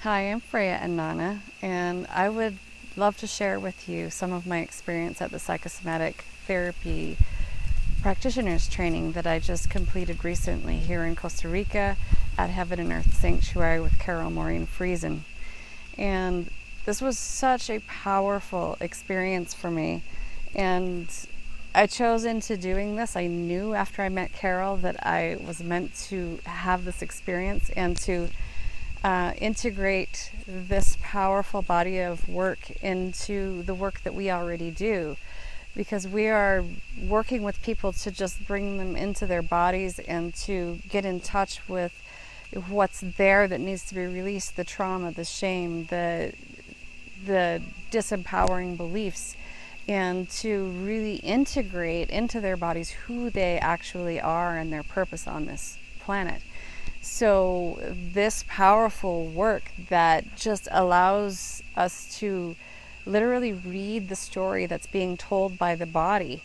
Hi, I'm Freya and Nana, and I would love to share with you some of my experience at the Psychosomatic Therapy Practitioners Training that I just completed recently here in Costa Rica at Heaven and Earth Sanctuary with Carole Maureen Friesen. And this was such a powerful experience for me. And I chose into doing this. I knew after I met Carole that I was meant to have this experience and to integrate this powerful body of work into the work that we already do, because we are working with people to just bring them into their bodies and to get in touch with what's there that needs to be released, the trauma, the shame, the disempowering beliefs, and to really integrate into their bodies who they actually are and their purpose on this planet. So this powerful work that just allows us to literally read the story that's being told by the body,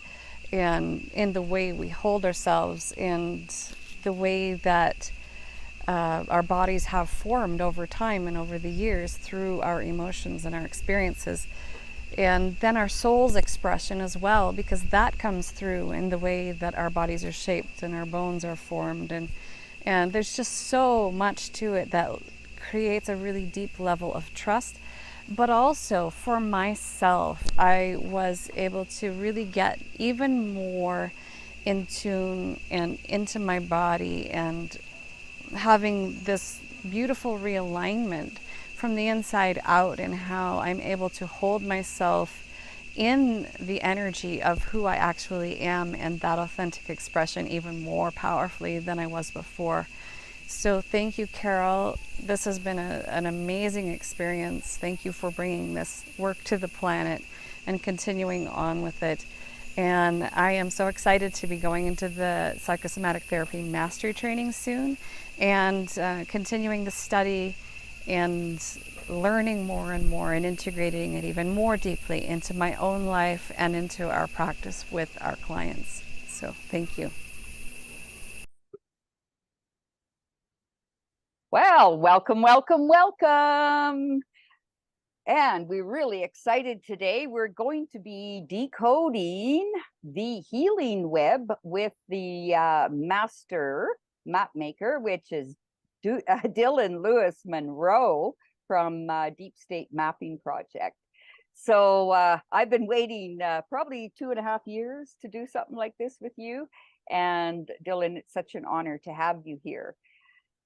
and in the way we hold ourselves and the way that our bodies have formed over time and over the years through our emotions and our experiences. And then our soul's expression as well, because that comes through in the way that our bodies are shaped and our bones are formed. And there's just so much to it that creates a really deep level of trust. But also for myself, I was able to really get even more in tune and into my body, and having this beautiful realignment from the inside out, and how I'm able to hold myself in the energy of who I actually am and that authentic expression even more powerfully than I was before. So thank you, Carole. This has been an amazing experience. Thank you for bringing this work to the planet and continuing on with it. And I am so excited to be going into the psychosomatic therapy mastery training soon, and continuing the study and learning more and more and integrating it even more deeply into my own life and into our practice with our clients. So thank you. Well, welcome, welcome, welcome. And we're really excited today. We're going to be decoding the healing web with the master map maker, which is Dylan Louis Monroe from Deep State Mapping Project. So I've been waiting probably 2.5 years to do something like this with you. And Dylan, it's such an honor to have you here.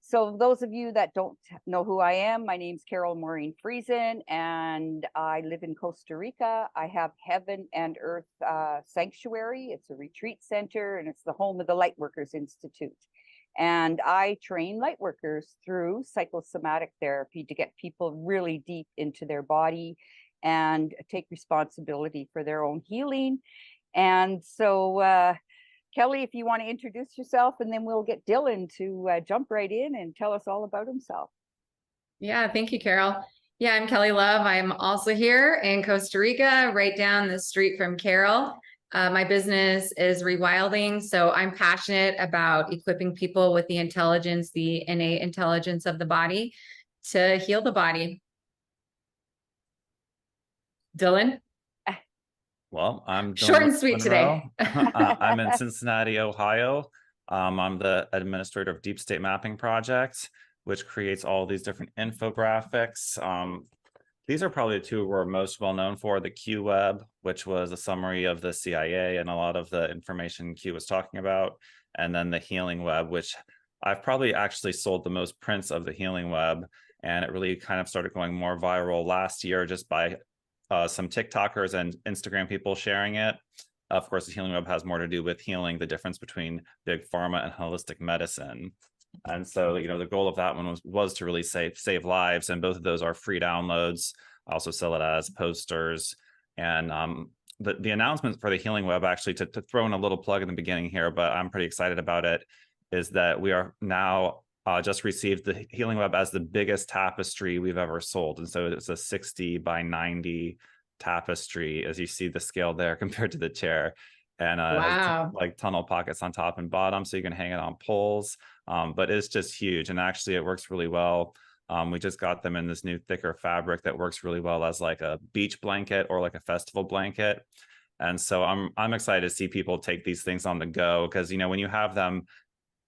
So those of you that don't know who I am, my name's Carole Maureen Friesen, and I live in Costa Rica. I have Heaven and Earth Sanctuary. It's a retreat center, and it's the home of the Lightworkers Institute. And I train lightworkers through psychosomatic therapy to get people really deep into their body and take responsibility for their own healing. And so Kelly, if you want to introduce yourself, and then we'll get Dylan to jump right in and tell us all about himself. Yeah, thank you, Carole. Yeah, I'm Kelly Love. I'm also here in Costa Rica, right down the street from Carole. My business is rewilding, so I'm passionate about equipping people with the intelligence, the innate intelligence of the body to heal the body. Dylan? Well, I'm Short Dylan and sweet Monroe. today. I'm in Cincinnati, Ohio. I'm the administrator of Deep State Mapping Project, which creates all these different infographics. These are probably the two we're most well known for: the Q Web, which was a summary of the CIA and a lot of the information Q was talking about, and then the Healing Web, which I've probably actually sold the most prints of the Healing Web, and it really kind of started going more viral last year just by some TikTokers and Instagram people sharing it. Of course, the Healing Web has more to do with healing, the difference between big pharma and holistic medicine. And so, the goal of that one was to really save lives. And both of those are free downloads. I also sell it as posters. And the announcement for the Healing Web, actually, to throw in a little plug in the beginning here, but I'm pretty excited about it, is that we are now just received the Healing Web as the biggest tapestry we've ever sold. And so it's a 60 by 90 tapestry, as you see the scale there compared to the chair. And Wow. has like tunnel pockets on top and bottom, so you can hang it on poles. But it's just huge. And actually, it works really well We just got them in this new thicker fabric that works really well as like a beach blanket or like a festival blanket. And so I'm excited to see people take these things on the go, because, you know, when you have them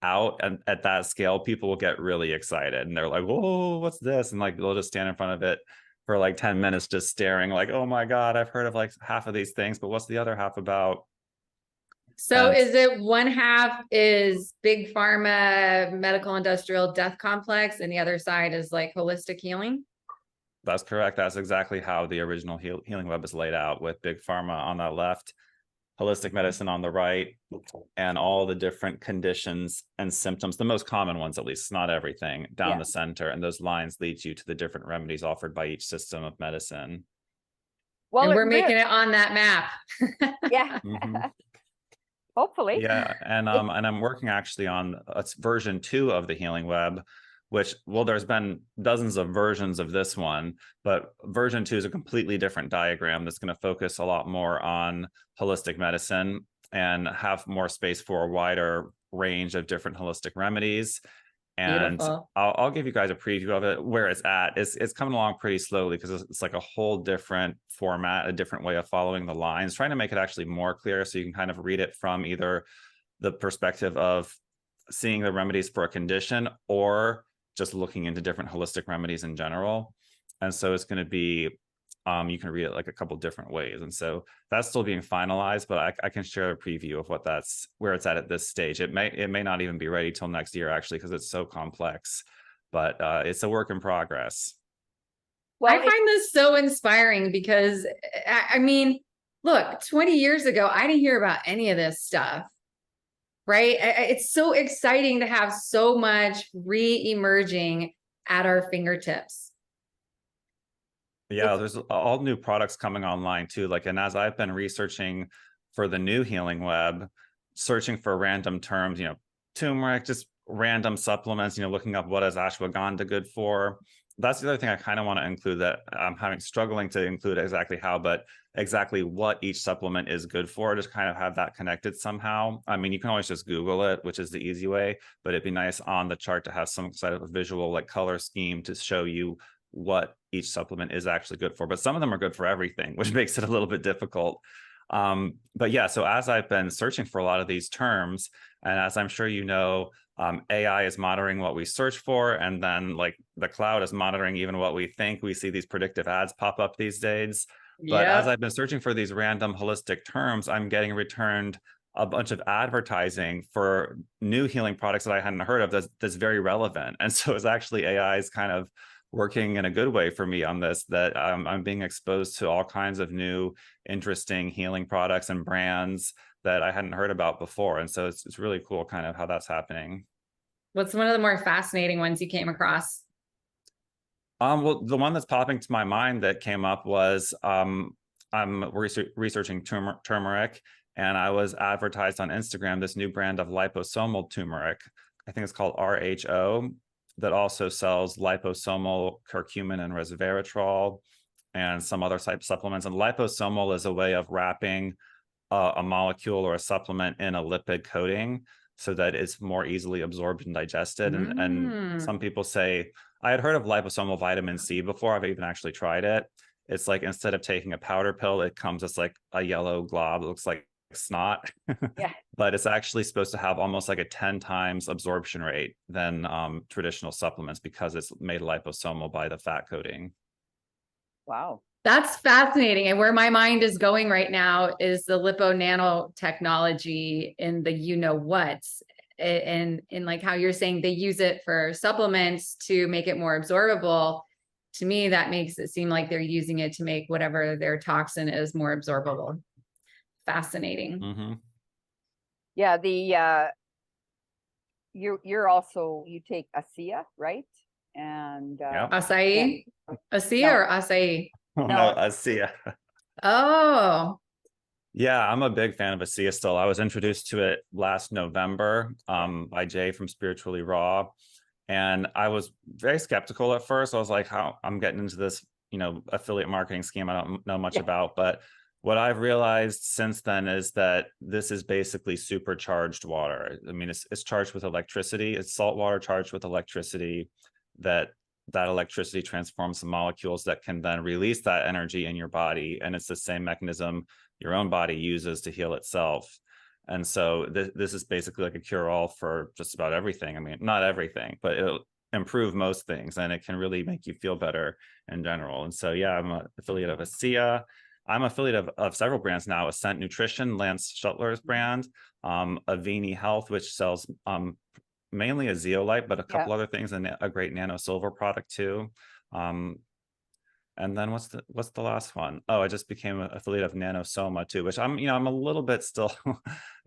out at that scale, people will get really excited and they're like, whoa, what's this? And like they'll just stand in front of it for like 10 minutes just staring like, oh my God, I've heard of like half of these things, but what's the other half about? So And is it one half is big pharma, medical, industrial, death complex, and the other side is like holistic healing? that's correct. That's exactly how the original healing web is laid out, with big pharma on that left, holistic medicine on the right, and all the different conditions and symptoms, the most common ones at least, not everything, down the center. And those lines lead you to the different remedies offered by each system of medicine. Well, And we're making it on that map. Yeah. Mhm. Hopefully. Yeah, and I'm working actually on version 2 of the healing web, which, well, there's been dozens of versions of this one, but version 2 is a completely different diagram that's going to focus a lot more on holistic medicine and have more space for a wider range of different holistic remedies. And Beautiful. I'll give you guys a preview of it, where it's at. It's coming along pretty slowly because it's like a whole different format, a different way of following the lines, trying to make it actually more clear so you can kind of read it from either the perspective of seeing the remedies for a condition or just looking into different holistic remedies in general. And so it's going to be, you can read it like a couple different ways. And so that's still being finalized, but I can share a preview of what where it's at this stage. It may not even be ready till next year, actually, because it's so complex, but it's a work in progress. Well, I find this so inspiring because I mean, look, 20 years ago, I didn't hear about any of this stuff, right? It's so exciting to have so much re-emerging at our fingertips. Yeah, there's all new products coming online too. Like, and as I've been researching for the new healing web, searching for random terms, you know, turmeric, just random supplements, you know, looking up what is ashwagandha good for. That's the other thing I kind of want to include, that I'm struggling to include exactly how, but exactly what each supplement is good for, just kind of have that connected somehow. I mean, you can always just Google it, which is the easy way, but it'd be nice on the chart to have some sort of a visual like color scheme to show you what each supplement is actually good for. But some of them are good for everything, which makes it a little bit difficult. But yeah, so as I've been searching for a lot of these terms, and as I'm sure you know, AI is monitoring what we search for, and then like the cloud is monitoring even what we think. We see these predictive ads pop up these days. But as I've been searching for these random holistic terms, I'm getting returned a bunch of advertising for new healing products that I hadn't heard of that's very relevant. And so it's actually AI is kind of working in a good way for me on this, that I'm being exposed to all kinds of new, interesting healing products and brands that I hadn't heard about before. And so it's really cool kind of how that's happening. What's one of the more fascinating ones you came across? Well, the one that's popping to my mind that came up was I'm researching turmeric, and I was advertised on Instagram this new brand of liposomal turmeric. I think it's called RHO, that also sells liposomal curcumin and resveratrol and some other type of supplements. And liposomal is a way of wrapping a molecule or a supplement in a lipid coating so that it's more easily absorbed and digested. And some people say, I had heard of liposomal vitamin C before. I've even actually tried it. It's like, instead of taking a powder pill, it comes as like a yellow glob. It looks like snot. Yeah. But it's actually supposed to have almost like a 10 times absorption rate than traditional supplements, because it's made liposomal by the fat coating. Wow. That's fascinating. And where my mind is going right now is the lipo nanotechnology in the you-know-whats. And like how you're saying they use it for supplements to make it more absorbable. To me, that makes it seem like they're using it to make whatever their toxin is more absorbable. Fascinating. Mm-hmm. Yeah, you're also, you take ASEA, right? And Acai? ASEA or acai? No, ASEA. Oh. Yeah, I'm a big fan of ASEA still. I was introduced to it last November by Jay from Spiritually Raw. And I was very skeptical at first. I was like, how I'm getting into this, you know, affiliate marketing scheme I don't know much about. But what I've realized since then is that this is basically supercharged water. I mean, it's charged with electricity. It's salt water charged with electricity that that electricity transforms the molecules that can then release that energy in your body. And it's the same mechanism your own body uses to heal itself. And so this is basically like a cure-all for just about everything. I mean, not everything, but it'll improve most things, and it can really make you feel better in general. And so, yeah, I'm an affiliate of ASEA. I'm affiliate of several brands now: Ascent Nutrition, Lance Shuttler's brand, Avini Health, which sells mainly a zeolite, but a couple other things, and a great nano silver product too. And then what's the last one? Oh, I just became an affiliate of Nanosoma too, which I'm a little bit still.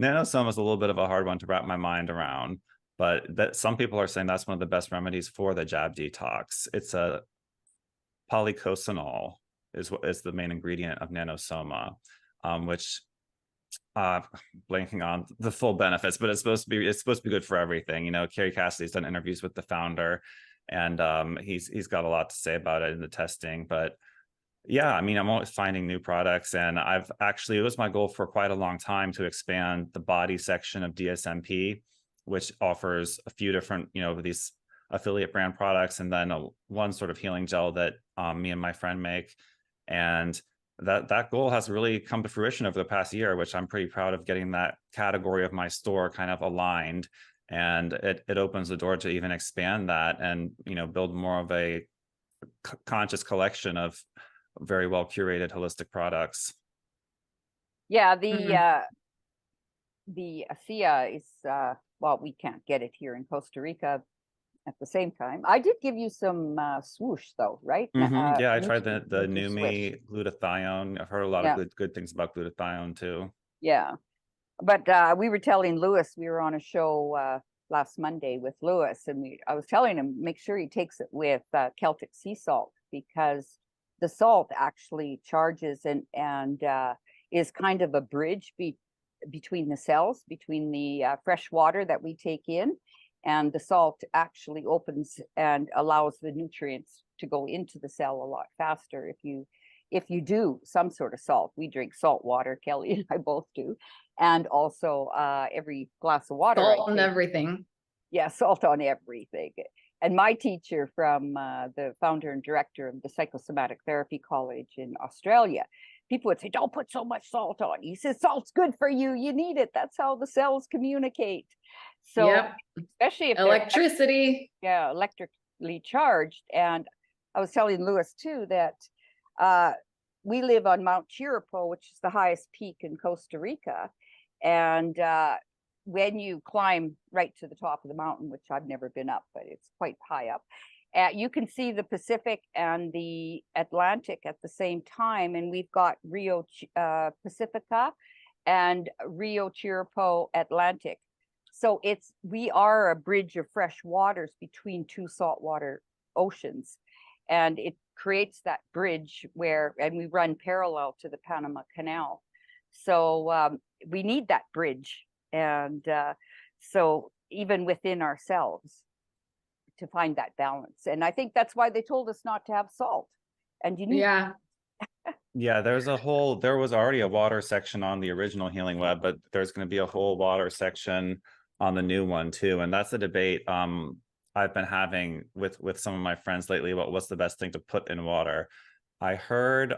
Nanosoma is a little bit of a hard one to wrap my mind around, but that some people are saying that's one of the best remedies for the jab detox. It's a polycosanol is the main ingredient of Nanosoma, which blanking on the full benefits, but it's supposed to be good for everything. Carrie Cassidy's done interviews with the founder, and he's got a lot to say about it in the testing. But yeah, I mean, I'm always finding new products, and it was my goal for quite a long time to expand the body section of DSMP, which offers a few different, these affiliate brand products, and then one sort of healing gel that me and my friend make. And that goal has really come to fruition over the past year, which I'm pretty proud of, getting that category of my store kind of aligned. And it opens the door to even expand that and, build more of a conscious collection of very well curated holistic products. Yeah, the ASEA is, well, we can't get it here in Costa Rica at the same time. I did give you some swoosh though, right? Yeah, I tried the Numi glutathione. I've heard a lot of good things about glutathione too. Yeah, but we were telling Louis, we were on a show last Monday with Louis, and I was telling him, make sure he takes it with Celtic sea salt, because the salt actually charges and is kind of a bridge between the cells, between the fresh water that we take in, and the salt actually opens and allows the nutrients to go into the cell a lot faster. If you do some sort of salt, we drink salt water, Kelly and I both do, and also every glass of water. Salt on everything. Yeah, salt on everything. And my teacher from the founder and director of the Psychosomatic Therapy College in Australia, people would say, don't put so much salt on. He says, salt's good for you. You need it. That's how the cells communicate. So especially if electricity. Electrically charged. And I was telling Louis too that we live on Mt Chirripo, which is the highest peak in Costa Rica. And when you climb right to the top of the mountain, which I've never been up, but it's quite high up, you can see the Pacific and the Atlantic at the same time. And we've got Rio Pacifica and Rio Chirripo Atlantic. So we are a bridge of fresh waters between two saltwater oceans. And it creates that bridge and we run parallel to the Panama Canal. So we need that bridge. And so even within ourselves, to find that balance. And I think that's why they told us not to have salt. And you need Yeah, there was already a water section on the original Healing Web, but there's going to be a whole water section on the new one too. And that's a debate I've been having with some of my friends lately about what's the best thing to put in water. I heard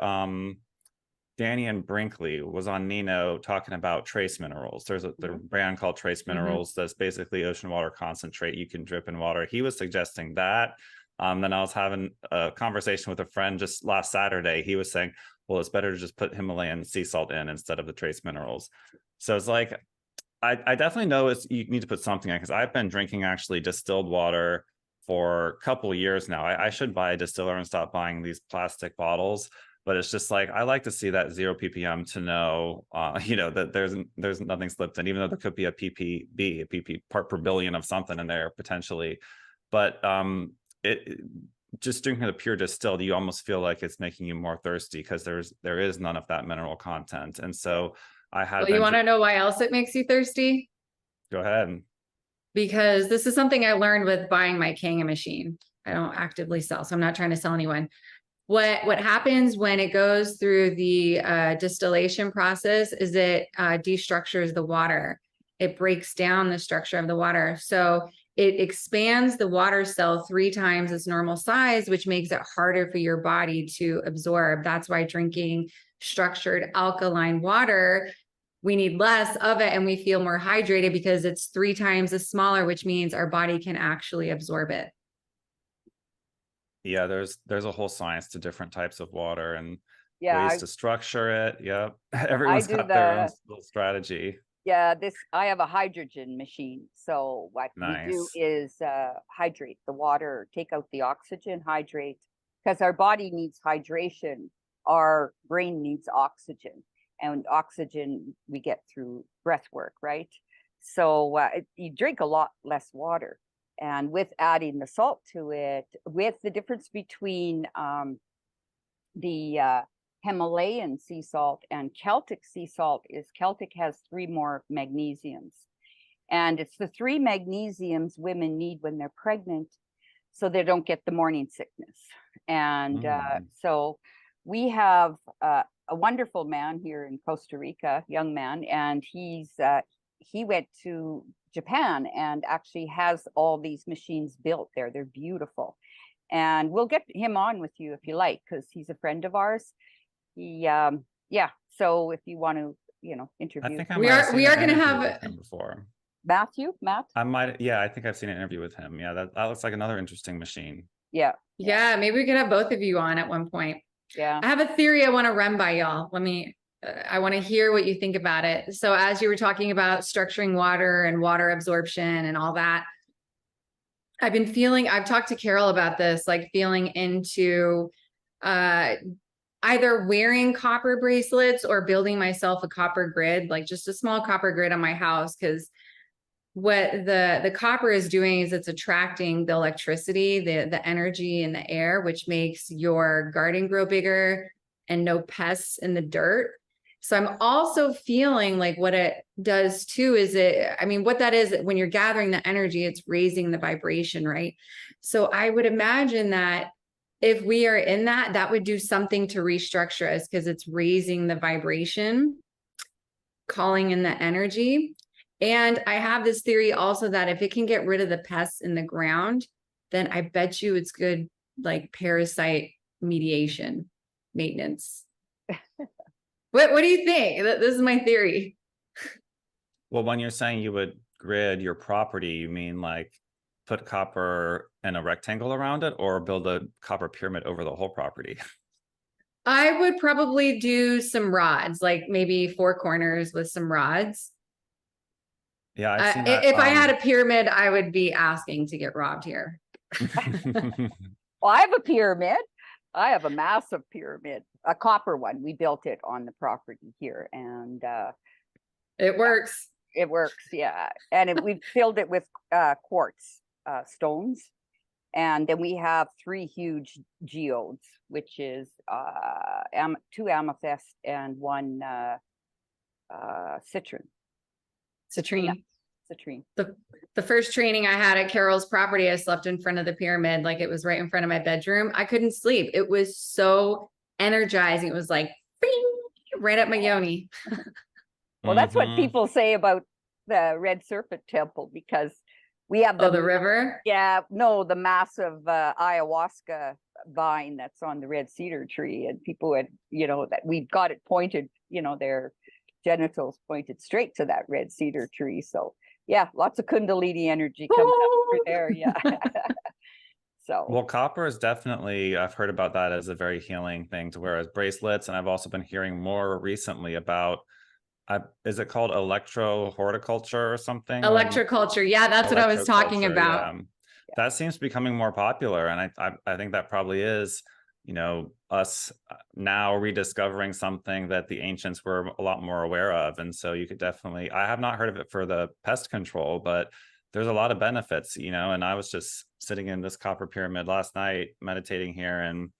Danny and Brinkley was on Nino talking about trace minerals. There's a brand called Trace Minerals that's basically ocean water concentrate you can drip in water. He was suggesting that. Then I was having a conversation with a friend just last Saturday. He was saying, well, it's better to just put Himalayan sea salt in instead of the trace minerals. So it's like, I definitely know you need to put something in, because I've been drinking actually distilled water for a couple of years now. I should buy a distiller and stop buying these plastic bottles. But it's just like, I like to see that 0 ppm to know, that there's nothing slipped in, even though there could be a ppb, a pp part per billion of something in there potentially. But just drinking the pure distilled, you almost feel like it's making you more thirsty, because there is none of that mineral content. And so I had. Well, you want to know why else it makes you thirsty? Go ahead. Because this is something I learned with buying my Kangen machine. I don't actively sell, so I'm not trying to sell anyone. What happens when it goes through the distillation process is it destructures the water. It breaks down the structure of the water. So it expands the water cell 3 times its normal size, which makes it harder for your body to absorb. That's why drinking structured alkaline water, we need less of it and we feel more hydrated because it's 3 times as smaller, which means our body can actually absorb it. Yeah, there's a whole science to different types of water and Yeah, ways to structure it. Yep. I Everyone's do got their own the little strategy. yeah, I have a hydrogen machine. So what we do Nice. is hydrate the water, take out the oxygen, hydrate, because our body needs hydration. Our brain needs oxygen, and oxygen we get through breath work, right? So you drink a lot less water. And with adding the salt to it, with the difference between the Himalayan sea salt and Celtic sea salt is Celtic has 3 more magnesiums. And it's the 3 magnesiums women need when they're pregnant so they don't get the morning sickness. And so we have a wonderful man here in Costa Rica, young man, and he went to Japan and actually has all these machines built there. They're beautiful. And we'll get him on with you if you like, because he's a friend of ours. He, so if you want to, interview. I think I We might have are- seen we an are gonna interview have- with him before. Matt? I might, yeah, I think I've seen an interview with him. Yeah, that looks like another interesting machine. Yeah. Yeah, maybe we could have both of you on at one point. Yeah. I have a theory I want to run by y'all. I want to hear what you think about it. So as you were talking about structuring water and water absorption and all that, I've talked to Carole about this, like feeling into either wearing copper bracelets or building myself a copper grid, like just a small copper grid on my house. Because what the copper is doing is it's attracting the electricity, the energy in the air, which makes your garden grow bigger and no pests in the dirt. So I'm also feeling like what it does too is what that is, when you're gathering the energy, it's raising the vibration, right? So I would imagine that if we are in that would do something to restructure us because it's raising the vibration, calling in the energy. And I have this theory also that if it can get rid of the pests in the ground, then I bet you it's good, like parasite mediation, maintenance. What do you think? This is my theory. Well, when you're saying you would grid your property, you mean like put copper in a rectangle around it or build a copper pyramid over the whole property? I would probably do some rods, like maybe 4 corners with some rods. Yeah, I've seen that. If I had a pyramid, I would be asking to get robbed here. Well, I have a pyramid. I have a massive pyramid, a copper one. We built it on the property here, and it works. It works, yeah. And we filled it with quartz stones, and then we have 3 huge geodes, which is 2 amethyst and 1 citrine. Citrine. Citrine. The first training I had at Carole's property, I slept in front of the pyramid, like it was right in front of my bedroom. I couldn't sleep. It was so energizing. It was like bing, right up my yoni. Well, that's what people say about the Red Serpent Temple, because we have the river. Yeah, no, the massive ayahuasca vine that's on the red cedar tree, and people had, that we've got it pointed, their genitals pointed straight to that red cedar tree. So yeah, lots of Kundalini energy coming up through there. Yeah. So well, copper is definitely, I've heard about that as a very healing thing to wear as bracelets. And I've also been hearing more recently about, is it called electro-horticulture or something? Electroculture. Yeah, that's what I was talking about. Yeah. That seems to be becoming more popular. And I think that probably is, us now rediscovering something that the ancients were a lot more aware of. And so you could definitely, I have not heard of it for the pest control, but there's a lot of benefits, and I was just sitting in this copper pyramid last night, meditating here. And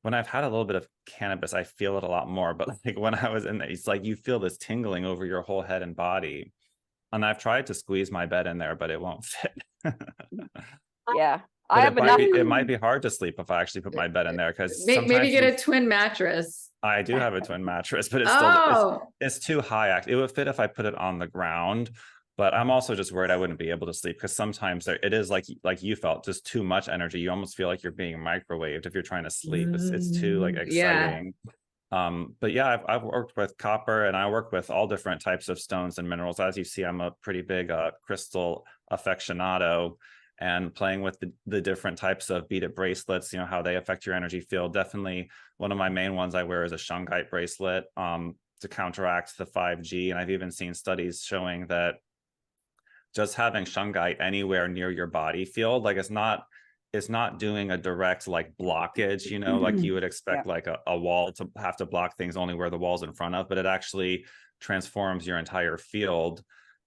when I've had a little bit of cannabis, I feel it a lot more. But like when I was in there, it's like you feel this tingling over your whole head and body. And I've tried to squeeze my bed in there, but it won't fit. Yeah. It might be hard to sleep if I actually put my bed in there, because maybe get a twin mattress. I do have a twin mattress, but it's still it's too high. It would fit if I put it on the ground, But I'm also just worried I wouldn't be able to sleep, because sometimes it is like you felt, just too much energy. You almost feel like you're being microwaved if you're trying to sleep. It's too like Yeah. exciting. But yeah, I've worked with copper, and I work with all different types of stones and minerals. As you see, I'm a pretty big crystal aficionado, and playing with the different types of beaded bracelets, how they affect your energy field. Definitely one of my main ones I wear is a shungite bracelet to counteract the 5G. And I've even seen studies showing that just having shungite anywhere near your body field, like it's not doing a direct like blockage, like you would expect like a wall to have to block things only where the wall's in front of, but it actually transforms your entire field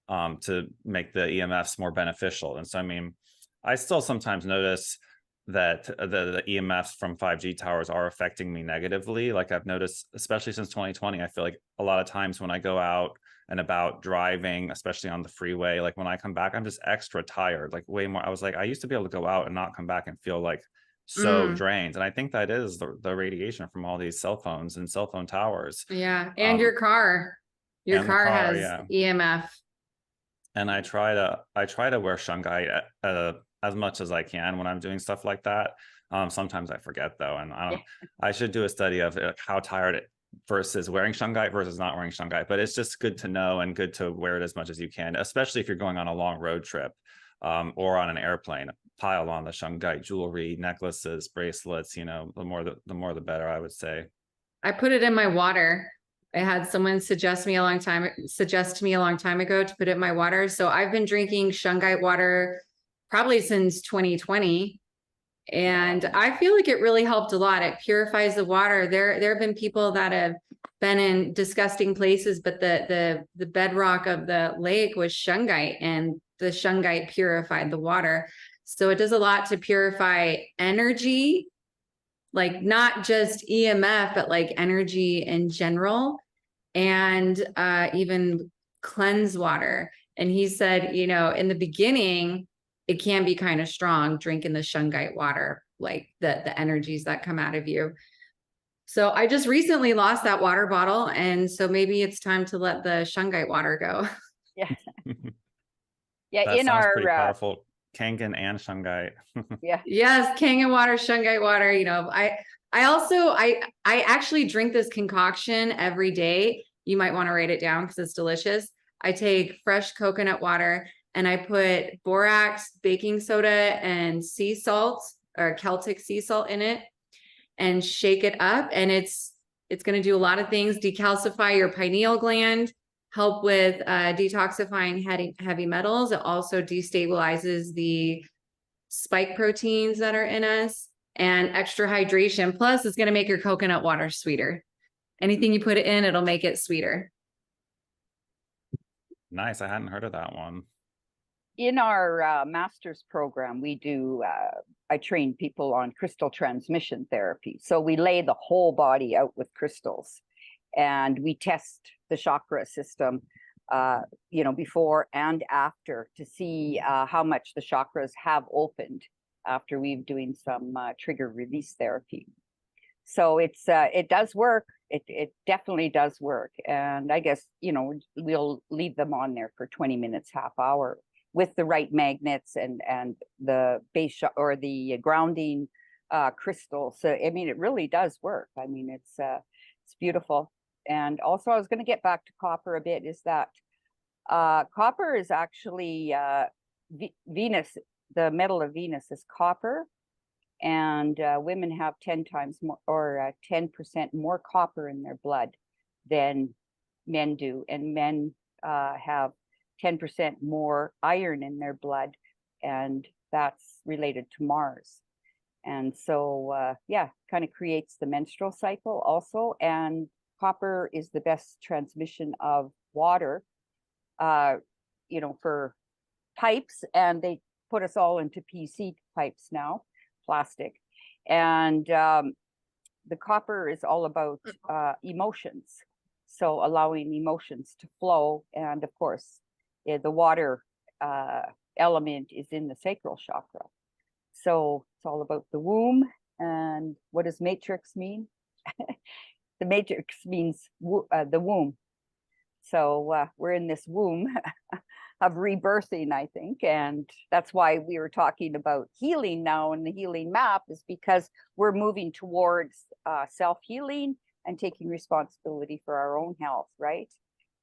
to make the EMFs more beneficial. And so, I mean, I still sometimes notice that the EMFs from 5G towers are affecting me negatively. Like I've noticed, especially since 2020, I feel like a lot of times when I go out and about driving, especially on the freeway, like when I come back, I'm just extra tired, like way more. I was like, I used to be able to go out and not come back and feel like so drained. And I think that is the radiation from all these cell phones and cell phone towers. Yeah. And your car has EMF. And I try to wear shungite as much as I can when I'm doing stuff like that. Sometimes I forget though, and I should do a study of how tired it versus wearing shungite versus not wearing shungite. But it's just good to know and good to wear it as much as you can, especially if you're going on a long road trip or on an airplane. Pile on the shungite jewelry, necklaces, bracelets. The more the better, I would say. I put it in my water. I had someone suggest to me a long time ago to put it in my water. So I've been drinking shungite water probably since 2020. And I feel like it really helped a lot. It purifies the water. There have been people that have been in disgusting places, but the bedrock of the lake was shungite, and the shungite purified the water. So it does a lot to purify energy, like not just EMF, but like energy in general, and even cleanse water. And he said, in the beginning, it can be kind of strong drinking the shungite water, like the energies that come out of you. So I just recently lost that water bottle. And so maybe it's time to let the shungite water go. Yeah. Yeah. That sounds pretty powerful. Kangen and shungite. Yeah. Yes. Kangen water, shungite water. I actually drink this concoction every day. You might want to write it down because it's delicious. I take fresh coconut water and I put borax, baking soda, and sea salt or Celtic sea salt in it and shake it up. And it's going to do a lot of things: decalcify your pineal gland, help with detoxifying heavy metals. It also destabilizes the spike proteins that are in us, and extra hydration. Plus, it's going to make your coconut water sweeter. Anything you put it in, it'll make it sweeter. Nice. I hadn't heard of that one. In our master's program, I train people on crystal transmission therapy. So we lay the whole body out with crystals, and we test the chakra system, before and after, to see how much the chakras have opened after we've doing some trigger release therapy. So it does work. It definitely does work. And I guess, we'll leave them on there for 20 minutes, half hour, with the right magnets and the base or the grounding crystals. So, I mean, it really does work. I mean, it's beautiful. And also, I was going to get back to copper a bit, is that copper is actually Venus. The metal of Venus is copper, and women have 10 times more, or 10% more copper in their blood than men do. And men have 10% more iron in their blood, and that's related to Mars. And so, kind of creates the menstrual cycle also. And copper is the best transmission of water, for pipes. And they put us all into PC pipes now, plastic. And the copper is all about emotions. So allowing emotions to flow. And of course, the water element is in the sacral chakra. So it's all about the womb. And what does matrix mean? The matrix means the womb. So we're in this womb rebirthing, I think. And that's why we were talking about healing now, and the healing map is because we're moving towards self-healing and taking responsibility for our own health, right?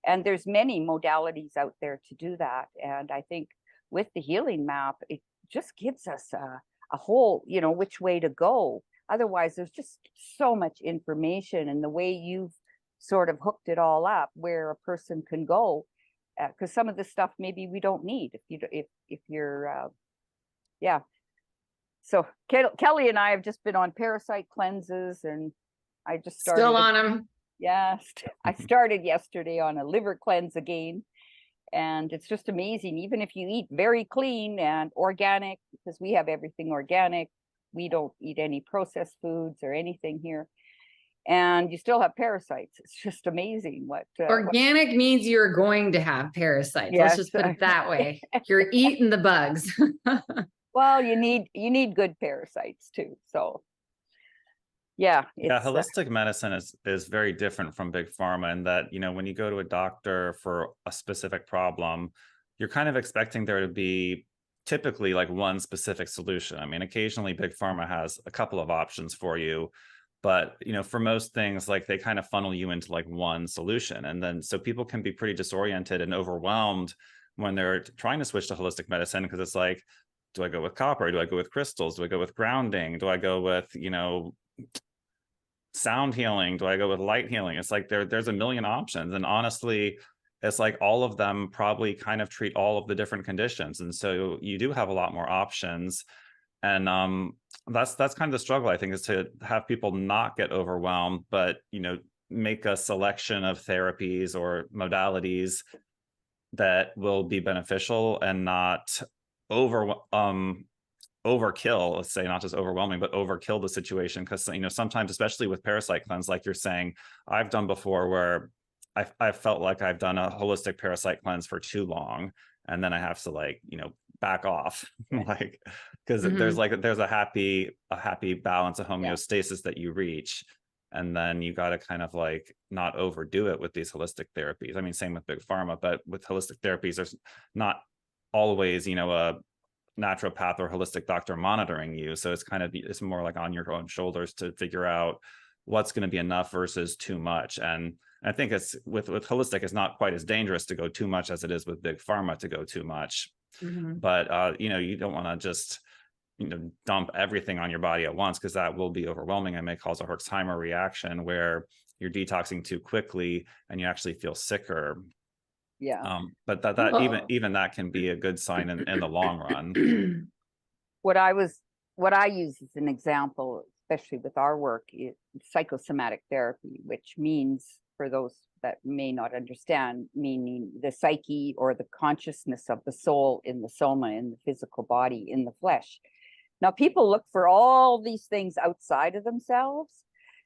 And there's many modalities out there to do that. And I think with the healing map, it just gives us a whole, which way to go. Otherwise, there's just so much information, and the way you've sort of hooked it all up, where a person can go, because some of the stuff maybe we don't need if you're yeah. So Kelly and I have just been on parasite cleanses, and I just started Still on them. Yes, I started yesterday on a liver cleanse again. And it's just amazing. Even if you eat very clean and organic, because we have everything organic, we don't eat any processed foods or anything here, and you still have parasites. It's just amazing what Organic means you're going to have parasites. Yes. Let's just put it that way. You're eating the bugs. Well, you need good parasites too. So yeah, holistic medicine is very different from big pharma in that, when you go to a doctor for a specific problem, you're kind of expecting there to be typically like one specific solution. I mean, occasionally big pharma has a couple of options for you, but for most things, like they kind of funnel you into like one solution. And then so people can be pretty disoriented and overwhelmed when they're trying to switch to holistic medicine, because it's like, do I go with copper? Do I go with crystals? Do I go with grounding? Do I go with, sound healing? Do I go with light healing? It's like there's a million options. And honestly, it's like all of them probably kind of treat all of the different conditions. And so you do have a lot more options. And that's kind of the struggle, I think, is to have people not get overwhelmed, but, make a selection of therapies or modalities that will be beneficial and not overkill, let's say, not just overwhelming, but overkill the situation. Because sometimes, especially with parasite cleanse, like you're saying, I've done before, where I felt like I've done a holistic parasite cleanse for too long, and then I have to back off, like, because there's a happy balance of homeostasis that you reach, and then you got to kind of not overdo it with these holistic therapies. I mean, same with big pharma, but with holistic therapies, there's not always a naturopath or holistic doctor monitoring you. So it's more like on your own shoulders to figure out what's going to be enough versus too much. And I think it's with holistic, it's not quite as dangerous to go too much as it is with big pharma to go too much. But you don't want to just dump everything on your body at once, because that will be overwhelming and may cause a Herxheimer reaction where you're detoxing too quickly and you actually feel sicker. Yeah. But that even that can be a good sign in the long run. What I use as an example, especially with our work, is psychosomatic therapy, which means, for those that may not understand, meaning the psyche or the consciousness of the soul in the soma, in the physical body, in the flesh. Now, people look for all these things outside of themselves.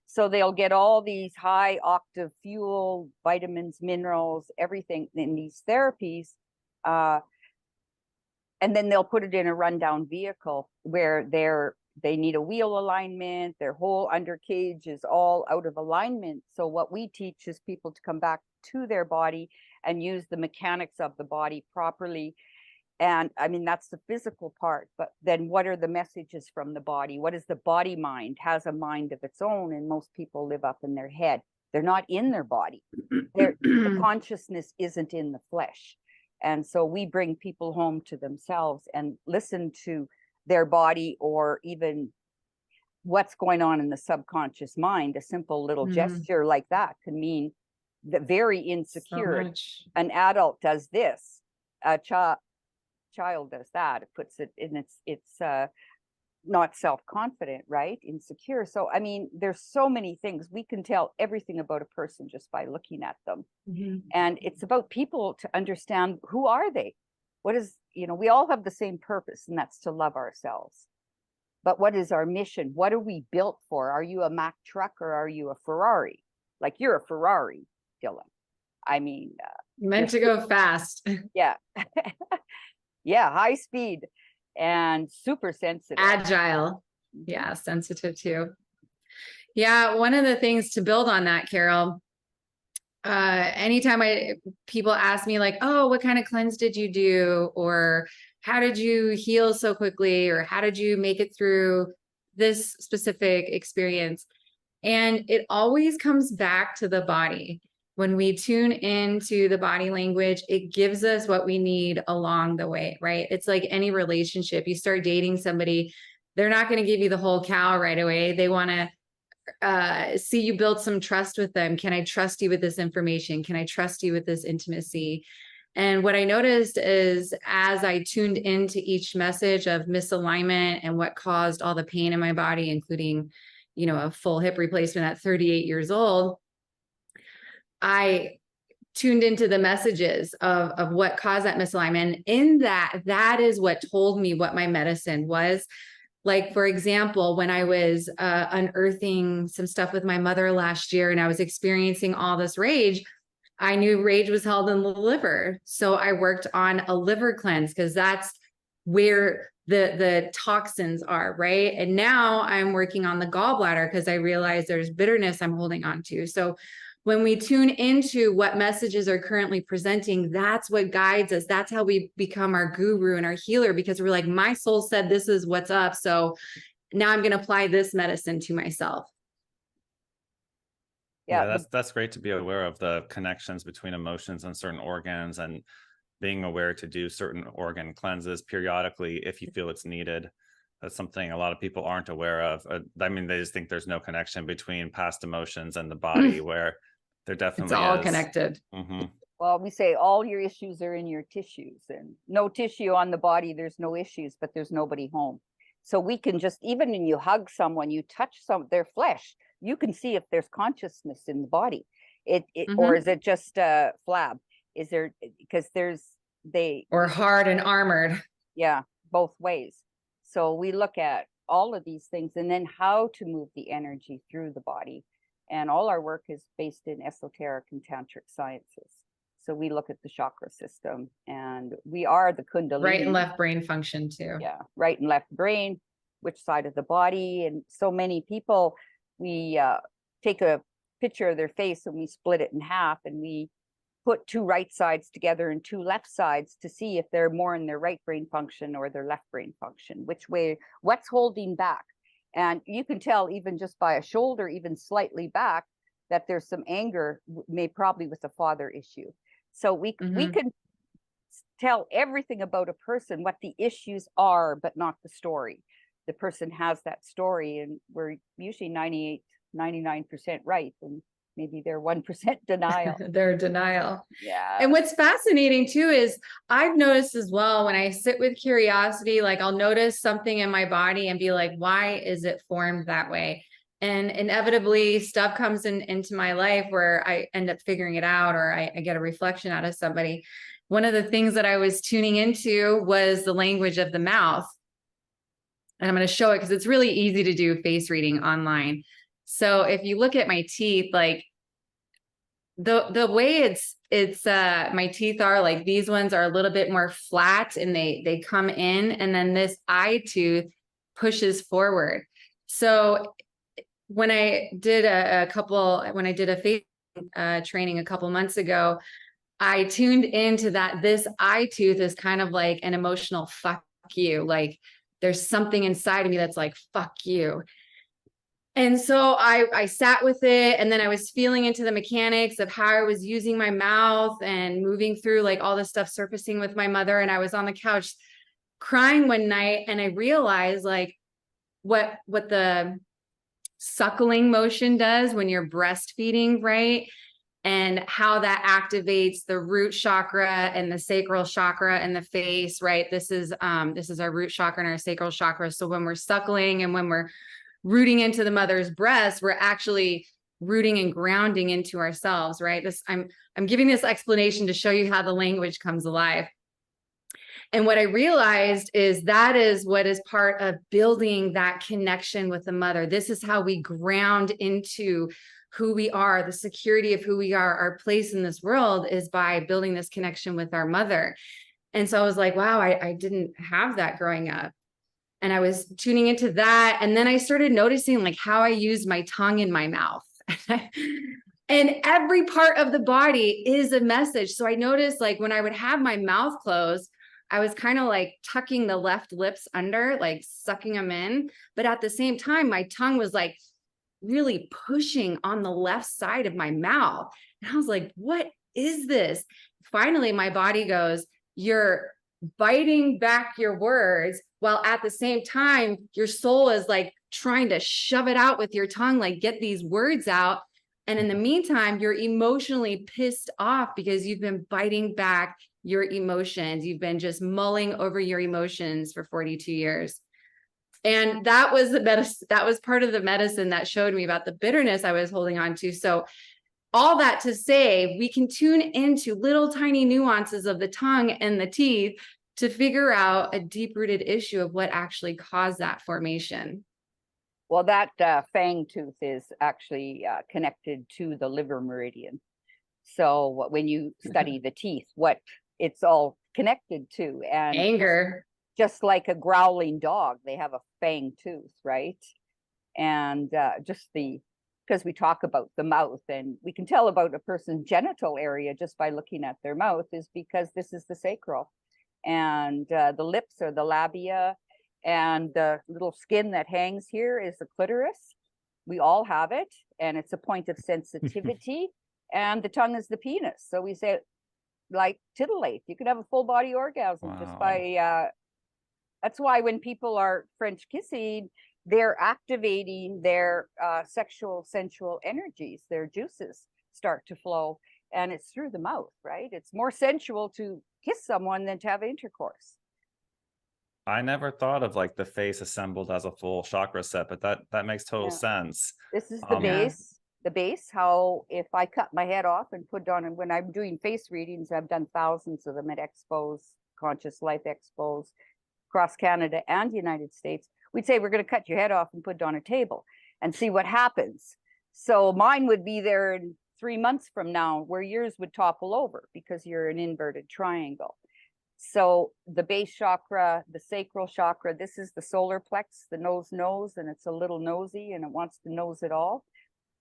So they'll get all these high octave fuel, vitamins, minerals, everything in these therapies. And then they'll put it in a rundown vehicle where they need a wheel alignment, their whole undercage is all out of alignment. So what we teach is people to come back to their body and use the mechanics of the body properly. And I mean, that's the physical part, but then what are the messages from the body? What is the body mind? Has a mind of its own, and most people live up in their head. They're not in their body. The consciousness isn't in the flesh. And so we bring people home to themselves and listen to their body, or even what's going on in the subconscious mind. A simple little gesture like that can mean that very insecure. An adult does this, a child does that. It puts it in it's not self-confident, right? Insecure. So I mean, there's so many things. We can tell everything about a person just by looking at them. And it's about people to understand, who are they? What is, we all have the same purpose, and that's to love ourselves. But what is our mission? What are we built for? Are you a Mack truck, or are you a Ferrari? Like, you're a Ferrari, Dylan. I mean, meant to go fast. Yeah. Yeah, high speed and super sensitive. Agile. Yeah, sensitive too. Yeah, one of the things to build on that, Carole, anytime people ask me like, oh, what kind of cleanse did you do? Or how did you heal so quickly? Or how did you make it through this specific experience? And it always comes back to the body. When we tune into the body language, it gives us what we need along the way, right? It's like any relationship. You start dating somebody, they're not going to give you the whole cow right away. They want to see you build some trust with them. Can I trust you with this information? Can I trust you with this intimacy? And what I noticed is as I tuned into each message of misalignment and what caused all the pain in my body, including, you know, a full hip replacement at 38 years old, I tuned into the messages of what caused that misalignment. In that is what told me what my medicine was. Like, for example, when I was unearthing some stuff with my mother last year and I was experiencing all this rage, I knew rage was held in the liver. So I worked on a liver cleanse because that's where the toxins are, right? And now I'm working on the gallbladder because I realize there's bitterness I'm holding on to. So when we tune into what messages are currently presenting, that's what guides us. That's how we become our guru and our healer, because we're like, my soul said this is what's up. So now I'm going to apply this medicine to myself. Yeah, that's great to be aware of the connections between emotions and certain organs, and being aware to do certain organ cleanses periodically if you feel it's needed. That's something a lot of people aren't aware of. I mean, they just think there's no connection between past emotions and the body, where there definitely it's all is. Connected. Mm-hmm. Well, we say all your issues are in your tissues, and no tissue on the body, there's no issues, but there's nobody home. So we can just, even when you hug someone, you touch their flesh, you can see if there's consciousness in the body. Or is it just flab? Is there, because or hard and armored. Yeah, both ways. So we look at all of these things and then how to move the energy through the body. And all our work is based in esoteric and tantric sciences. So we look at the chakra system, and we are the kundalini. Right and left brain function too. Yeah, right and left brain, which side of the body. And so many people, we take a picture of their face and we split it in half, and we put two right sides together and two left sides to see if they're more in their right brain function or their left brain function, which way, what's holding back. And you can tell even just by a shoulder, even slightly back, that there's some anger, probably with a father issue. So we can tell everything about a person, what the issues are, but not the story. The person has that story, and we're usually 99% right, and maybe they're 1% denial. They're denial. Yeah. And what's fascinating too is I've noticed as well, when I sit with curiosity, like I'll notice something in my body and be like, why is it formed that way? And inevitably stuff comes into my life where I end up figuring it out, or I get a reflection out of somebody. One of the things that I was tuning into was the language of the mouth. And I'm going to show it because it's really easy to do face reading online. So if you look at my teeth, like the way my teeth are, like these ones are a little bit more flat and they come in, and then this eye tooth pushes forward. So when I did a face training a couple months ago, I tuned into that. This eye tooth is kind of like an emotional fuck you. Like there's something inside of me that's like, fuck you. And so I sat with it, and then I was feeling into the mechanics of how I was using my mouth and moving through like all this stuff surfacing with my mother. And I was on the couch crying one night, and I realized like what the suckling motion does when you're breastfeeding, right? And how that activates the root chakra and the sacral chakra in the face, right? This is our root chakra and our sacral chakra. So when we're suckling and when we're rooting into the mother's breast, we're actually rooting and grounding into ourselves, right? I'm giving this explanation to show you how the language comes alive. And what I realized is that is what is part of building that connection with the mother. This is how we ground into who we are, the security of who we are. Our place in this world is by building this connection with our mother. And so I was like, wow, I didn't have that growing up. And I was tuning into that. And then I started noticing like how I used my tongue in my mouth. And every part of the body is a message. So I noticed, like, when I would have my mouth closed, I was kind of like tucking the left lips under, like sucking them in. But at the same time, my tongue was like really pushing on the left side of my mouth. And I was like, what is this? Finally, my body goes, you're biting back your words, while at the same time, your soul is like trying to shove it out with your tongue, like get these words out. And in the meantime, you're emotionally pissed off because you've been biting back your emotions. You've been just mulling over your emotions for 42 years. And that was the medicine, that was part of the medicine that showed me about the bitterness I was holding on to. So all that to say, we can tune into little tiny nuances of the tongue and the teeth to figure out a deep-rooted issue of what actually caused that formation. Well, that fang tooth is actually connected to the liver meridian. So when you study the teeth, what it's all connected to, and anger, just like a growling dog, they have a fang tooth, right? And because we talk about the mouth, and we can tell about a person's genital area just by looking at their mouth, is because this is the sacral, and the lips are the labia, and the little skin that hangs here is the clitoris. We all have it, and it's a point of sensitivity. And the tongue is the penis. So we say, like, titillate. You can have a full body orgasm just by, that's why when people are French kissing, they're activating their sexual, sensual energies. Their juices start to flow, and it's through the mouth, right? It's more sensual to kiss someone than to have intercourse. I never thought of like the face assembled as a full chakra set, but that makes total sense. This is the base. The base, how if I cut my head off and put on, and when I'm doing face readings, I've done thousands of them at expos, conscious life expos, across Canada and the United States. We'd say, we're going to cut your head off and put it on a table and see what happens. So mine would be there in 3 months from now, where yours would topple over because you're an inverted triangle. So the base chakra, the sacral chakra, this is the solar plex, the nose knows, and it's a little nosy and it wants to nose it all.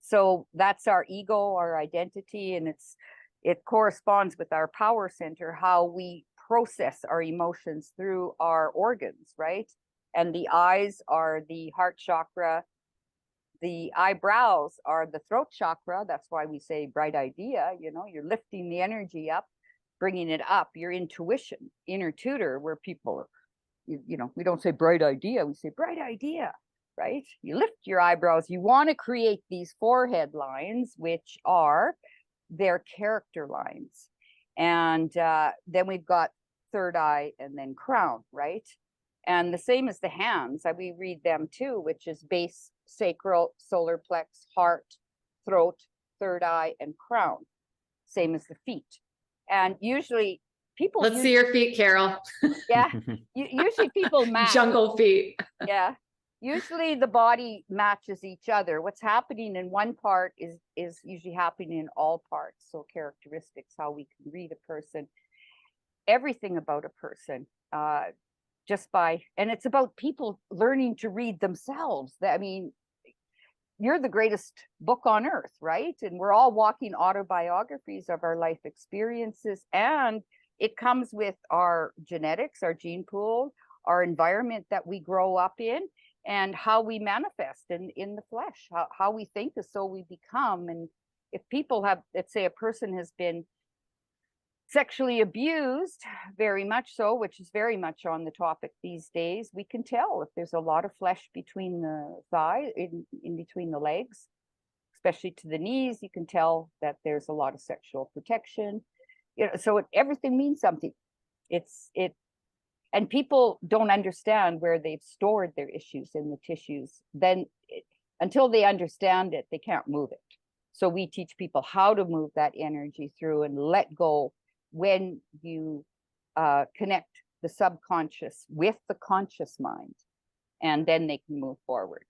So that's our ego, our identity, and it corresponds with our power center, how we process our emotions through our organs, right? And the eyes are the heart chakra. The eyebrows are the throat chakra. That's why we say bright idea. You know, you're lifting the energy up, bringing it up. Your intuition, inner tutor, where people, you know, we don't say bright idea, we say bright idea, right? You lift your eyebrows. You want to create these forehead lines, which are their character lines. And then we've got third eye and then crown, right? And the same as the hands, we read them too, which is base, sacral, solar plex, heart, throat, third eye, and crown. Same as the feet. And usually people— let's see your feet, Carole. Yeah, usually people match. Jungle feet. Yeah, usually the body matches each other. What's happening in one part is usually happening in all parts. So characteristics, how we can read a person, everything about a person, just by, and it's about people learning to read themselves. I mean, you're the greatest book on earth, right? And we're all walking autobiographies of our life experiences, and it comes with our genetics, our gene pool, our environment that we grow up in, and how we manifest in the flesh. How we think is so we become. And if people have, let's say a person has been sexually abused, very much so, which is very much on the topic these days, we can tell if there's a lot of flesh between the thigh, in between the legs, especially to the knees. You can tell that there's a lot of sexual protection. You know, so everything means something. And people don't understand where they've stored their issues in the tissues. Then until they understand it, they can't move it. So we teach people how to move that energy through and let go when you connect the subconscious with the conscious mind, and then they can move forward.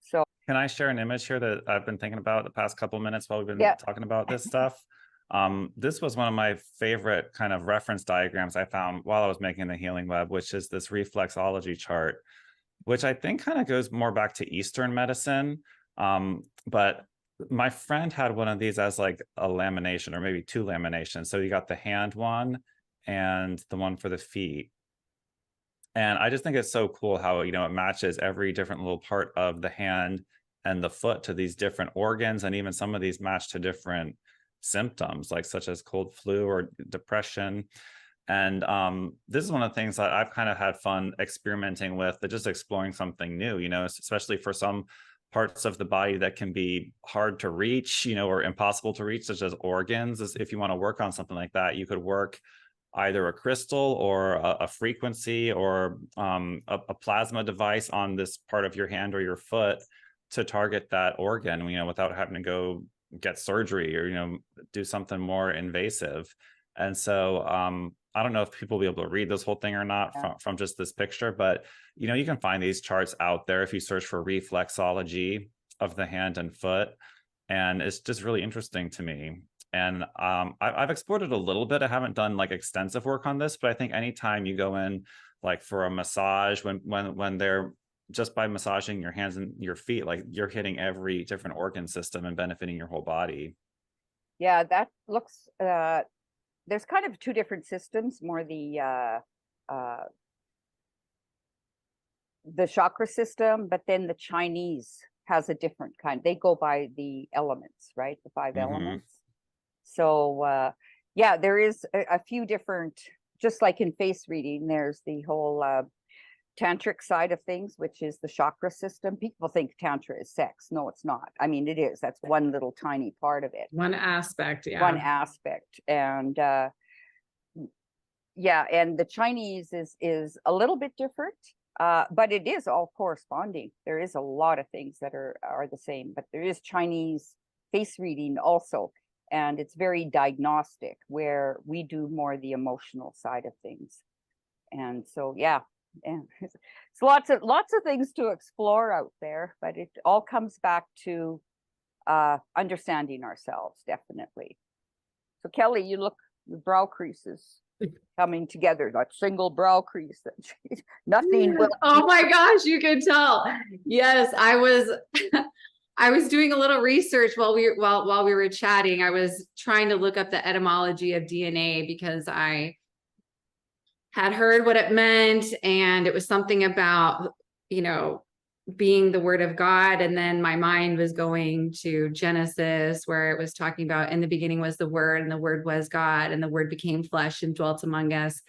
So can I share an image here that I've been thinking about the past couple of minutes while we've been talking about this stuff? This was one of my favorite kind of reference diagrams I found while I was making the Healing Web, which is this reflexology chart, which I think kind of goes more back to Eastern medicine. But my friend had one of these as like a lamination or maybe two laminations. So you got the hand one and the one for the feet. And I just think it's so cool how, you know, it matches every different little part of the hand and the foot to these different organs. And even some of these match to different symptoms, like such as cold flu or depression. And this is one of the things that I've kind of had fun experimenting with, just exploring something new, you know, especially for some parts of the body that can be hard to reach, you know, or impossible to reach, such as organs. If you want to work on something like that, you could work either a crystal or a frequency or a plasma device on this part of your hand or your foot to target that organ, you know, without having to go get surgery or, you know, do something more invasive. And so I don't know if people will be able to read this whole thing or not from just this picture, but, you know, you can find these charts out there if you search for reflexology of the hand and foot. And it's just really interesting to me. And I've explored it a little bit. I haven't done like extensive work on this, but I think anytime you go in like for a massage, when they're just by massaging your hands and your feet, like you're hitting every different organ system and benefiting your whole body. Yeah, that looks, there's kind of two different systems, more the chakra system, but then the Chinese has a different kind. They go by the elements, right? The 5 elements. So yeah, there is a few different, just like in face reading, there's the whole tantric side of things, which is the chakra system. People think tantra is sex. No, it's not. I mean, it is. That's one little tiny part of it. One aspect, yeah. One aspect. And yeah, and the Chinese is a little bit different, but it is all corresponding. There is a lot of things that are the same, but there is Chinese face reading also. And it's very diagnostic, where we do more the emotional side of things. And so, yeah, and it's lots of things to explore out there, but it all comes back to understanding ourselves, definitely. So Kelly, you look, the brow creases coming together, that single brow crease, that nothing will. Oh my gosh, you can tell. Yes, I was doing a little research while we were chatting. I was trying to look up the etymology of DNA because I had heard what it meant, and it was something about, you know, being the word of God. And then my mind was going to Genesis, where it was talking about in the beginning was the word, and the word was God, and the word became flesh and dwelt among us.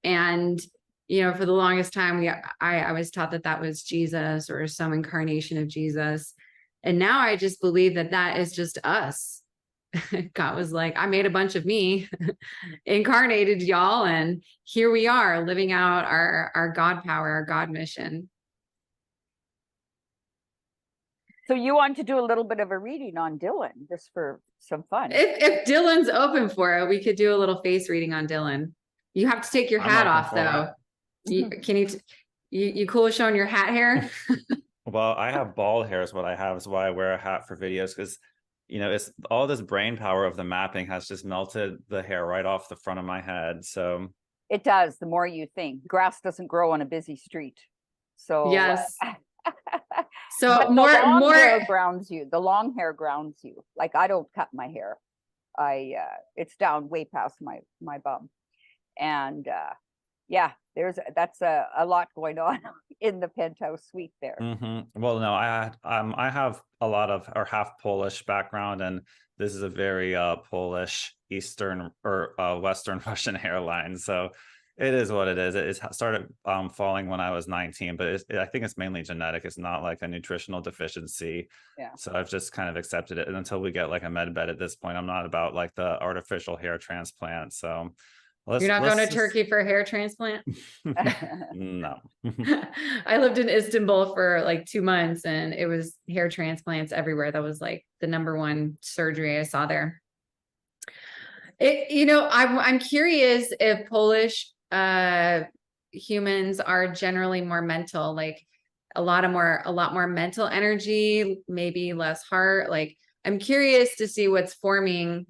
And, you know, for the longest time, I was taught that was Jesus or some incarnation of Jesus. And now I just believe that is just us. God was like, I made a bunch of me, incarnated y'all, and here we are living out our God power, our God mission. So you want to do a little bit of a reading on Dylan, just for some fun? If Dylan's open for it, we could do a little face reading on Dylan. You have to take your hat off, though. You cool with showing your hat hair? Well, I have bald hair is what I have, is why I wear a hat for videos, because, you know, it's all this brain power of the mapping has just melted the hair right off the front of my head. So it does. The more you think, grass doesn't grow on a busy street. So yes. So more hair grounds you. The long hair grounds you. Like, I don't cut my hair. It's down way past my bum. And yeah, that's a lot going on in the penthouse suite there. Well, no, I have a lot of, or half Polish background, and this is a very Polish Eastern or Western Russian hairline. So it is what it is. It started falling when I was 19, but I think it's mainly genetic. It's not like a nutritional deficiency. Yeah. So I've just kind of accepted it. And until we get like a med bed at this point, I'm not about like the artificial hair transplant. So you're not going to Turkey for a hair transplant? No. I lived in Istanbul for like 2 months, and it was hair transplants everywhere. That was like the #1 surgery I saw there. You know, I'm curious if Polish humans are generally more mental, like a lot more mental energy, maybe less heart. Like, I'm curious to see what's forming,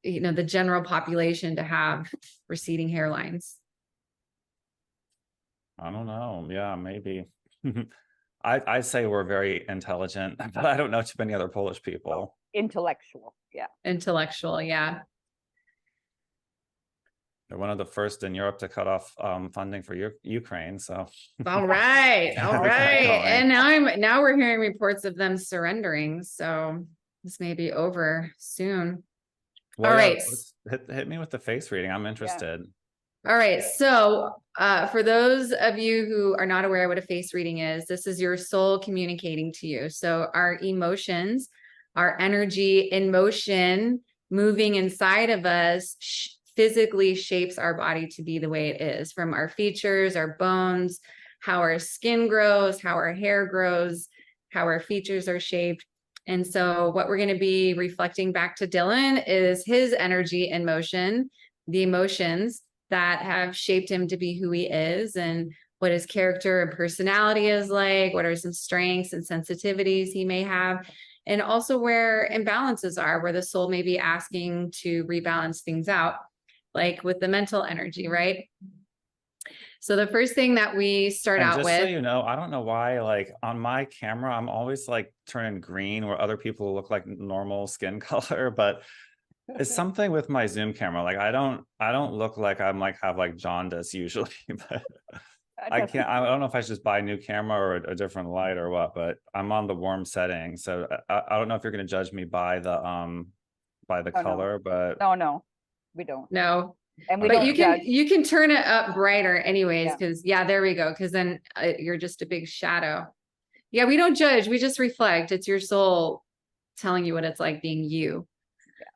you know, the general population to have receding hairlines. I don't know. Yeah, maybe. I'd say we're very intelligent, but I don't know too many other Polish people. Intellectual. Yeah. Intellectual. Yeah. They're one of the first in Europe to cut off funding for Ukraine. So All right. All Keep that right. going. And now we're hearing reports of them surrendering. So this may be over soon. Well, All yeah, right. hit me with the face reading. I'm interested. All right. So for those of you who are not aware what a face reading is, this is your soul communicating to you. So our emotions, our energy in motion, moving inside of us physically shapes our body to be the way it is, from our features, our bones, how our skin grows, how our hair grows, how our features are shaped. And so what we're going to be reflecting back to Dylan is his energy in motion, the emotions that have shaped him to be who he is, and what his character and personality is like, what are some strengths and sensitivities he may have, and also where imbalances are, where the soul may be asking to rebalance things out, like with the mental energy, right? So the first thing that we start And out just with, so you know, I don't know why, like on my camera, I'm always like turning green where other people look like normal skin color, but it's something with my Zoom camera. Like I don't look like I'm like have like jaundice usually, but I don't know if I should just buy a new camera or a different light or what, but I'm on the warm setting. So I don't know if you're going to judge me by the color, but No, we don't. no. And we But don't you can turn it up brighter anyways, Yeah. because there we go. Because then you're just a big shadow. Yeah, we don't judge. We just reflect. It's your soul telling you what it's like being you. Yeah.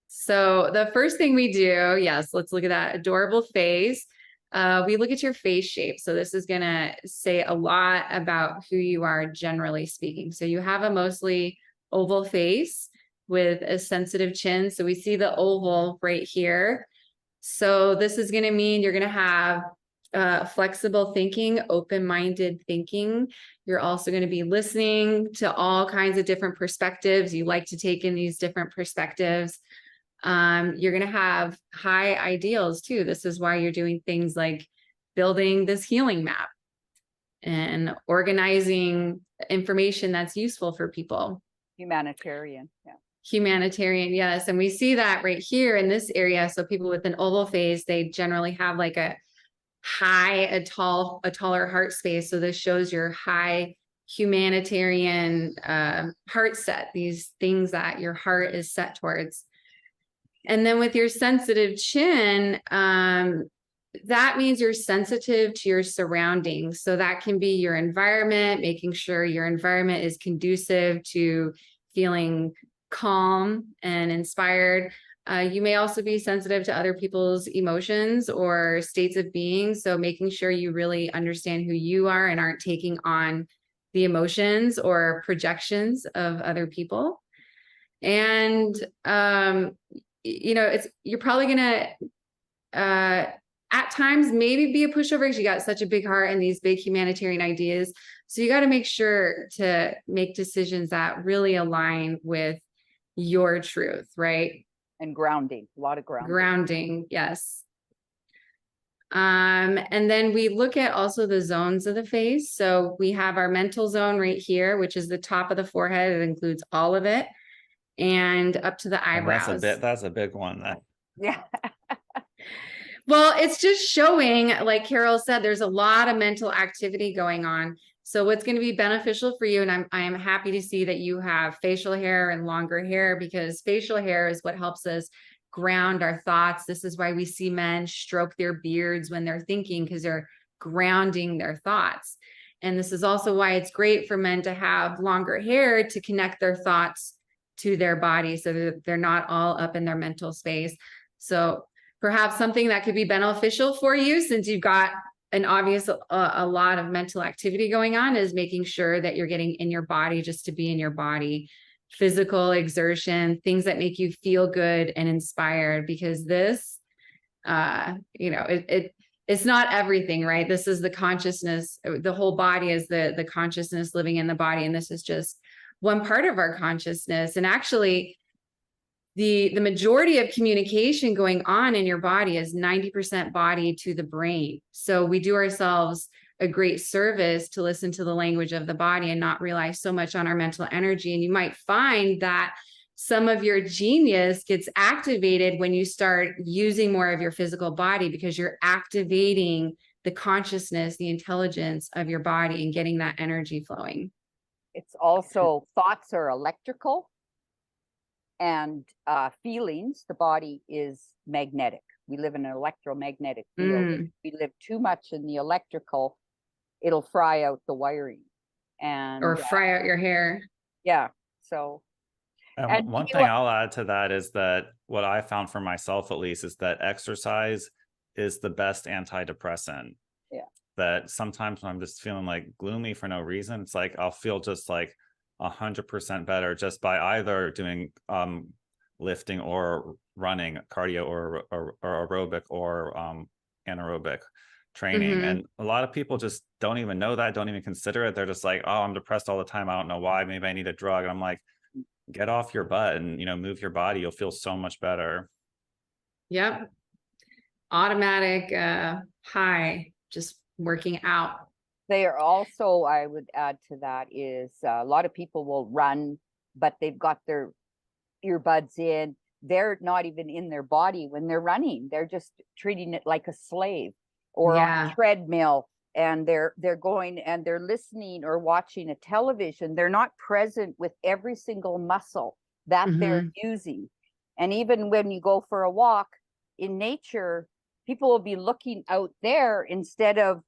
So the first thing we do, yes, let's look at that adorable face. We look at your face shape. So this is going to say a lot about who you are, generally speaking. So you have a mostly oval face with a sensitive chin. So we see the oval right here. So this is going to mean you're going to have flexible thinking, open-minded thinking. You're also going to be listening to all kinds of different perspectives. You like to take in these different perspectives. You're going to have high ideals too. This is why you're doing things like building this healing map and organizing information that's useful for people. Humanitarian. Yeah. Humanitarian, yes. And we see that right here in this area. So people with an oval face, they generally have like a taller heart space. So this shows your high humanitarian heart set, these things that your heart is set towards. And then with your sensitive chin, that means you're sensitive to your surroundings. So that can be your environment, making sure your environment is conducive to feeling calm and inspired. You may also be sensitive to other people's emotions or states of being. So making sure you really understand who you are and aren't taking on the emotions or projections of other people. And, you're probably going to, at times maybe be a pushover because you got such a big heart and these big humanitarian ideas. So you got to make sure to make decisions that really align with your truth, right? And grounding, a lot of grounding. Grounding, yes. And then we look at also the zones of the face. So we have our mental zone right here, which is the top of the forehead. It includes all of it, and up to the eyebrows. That's a big one. Yeah. Well, it's just showing, like Carole said, there's a lot of mental activity going on. So what's going to be beneficial for you, and I am happy to see that you have facial hair and longer hair, because facial hair is what helps us ground our thoughts. This is why we see men stroke their beards when they're thinking, because they're grounding their thoughts. And this is also why it's great for men to have longer hair to connect their thoughts to their body, so that they're not all up in their mental space. So perhaps something that could be beneficial for you, since you've got an obvious, a lot of mental activity going on, is making sure that you're getting in your body just to be in your body. Physical exertion, things that make you feel good and inspired, because this, it's not everything, right? This is the consciousness. The whole body is the consciousness living in the body. And this is just one part of our consciousness. And actually, the majority of communication going on in your body is 90% body to the brain. So we do ourselves a great service to listen to the language of the body and not rely so much on our mental energy. And you might find that some of your genius gets activated when you start using more of your physical body, because you're activating the consciousness, the intelligence of your body and getting that energy flowing. It's also thoughts are electrical, and feelings, the body is magnetic. We live in an electromagnetic field. If we live too much in the electrical, it'll fry out the wiring. And or fry out your hair. Yeah. So and one thing I'll add to that is that what I found for myself, at least, is that exercise is the best antidepressant. Yeah. That sometimes when I'm just feeling like gloomy for no reason, it's like I'll feel just like 100% better just by either doing lifting or running, cardio or aerobic or anaerobic training. And a lot of people just don't even know that, don't even consider it. They're just like, oh, I'm depressed all the time, I don't know why, maybe I need a drug. And I'm like, get off your butt and, you know, move your body, you'll feel so much better. Yep. Automatic high, just working out. They are also, I would add to that, is a lot of people will run, but they've got their earbuds in. They're not even in their body when they're running. They're just treating it like a slave, or on a treadmill, and they're going and they're listening or watching a television. They're not present with every single muscle that they're using. And even when you go for a walk in nature, people will be looking out there instead of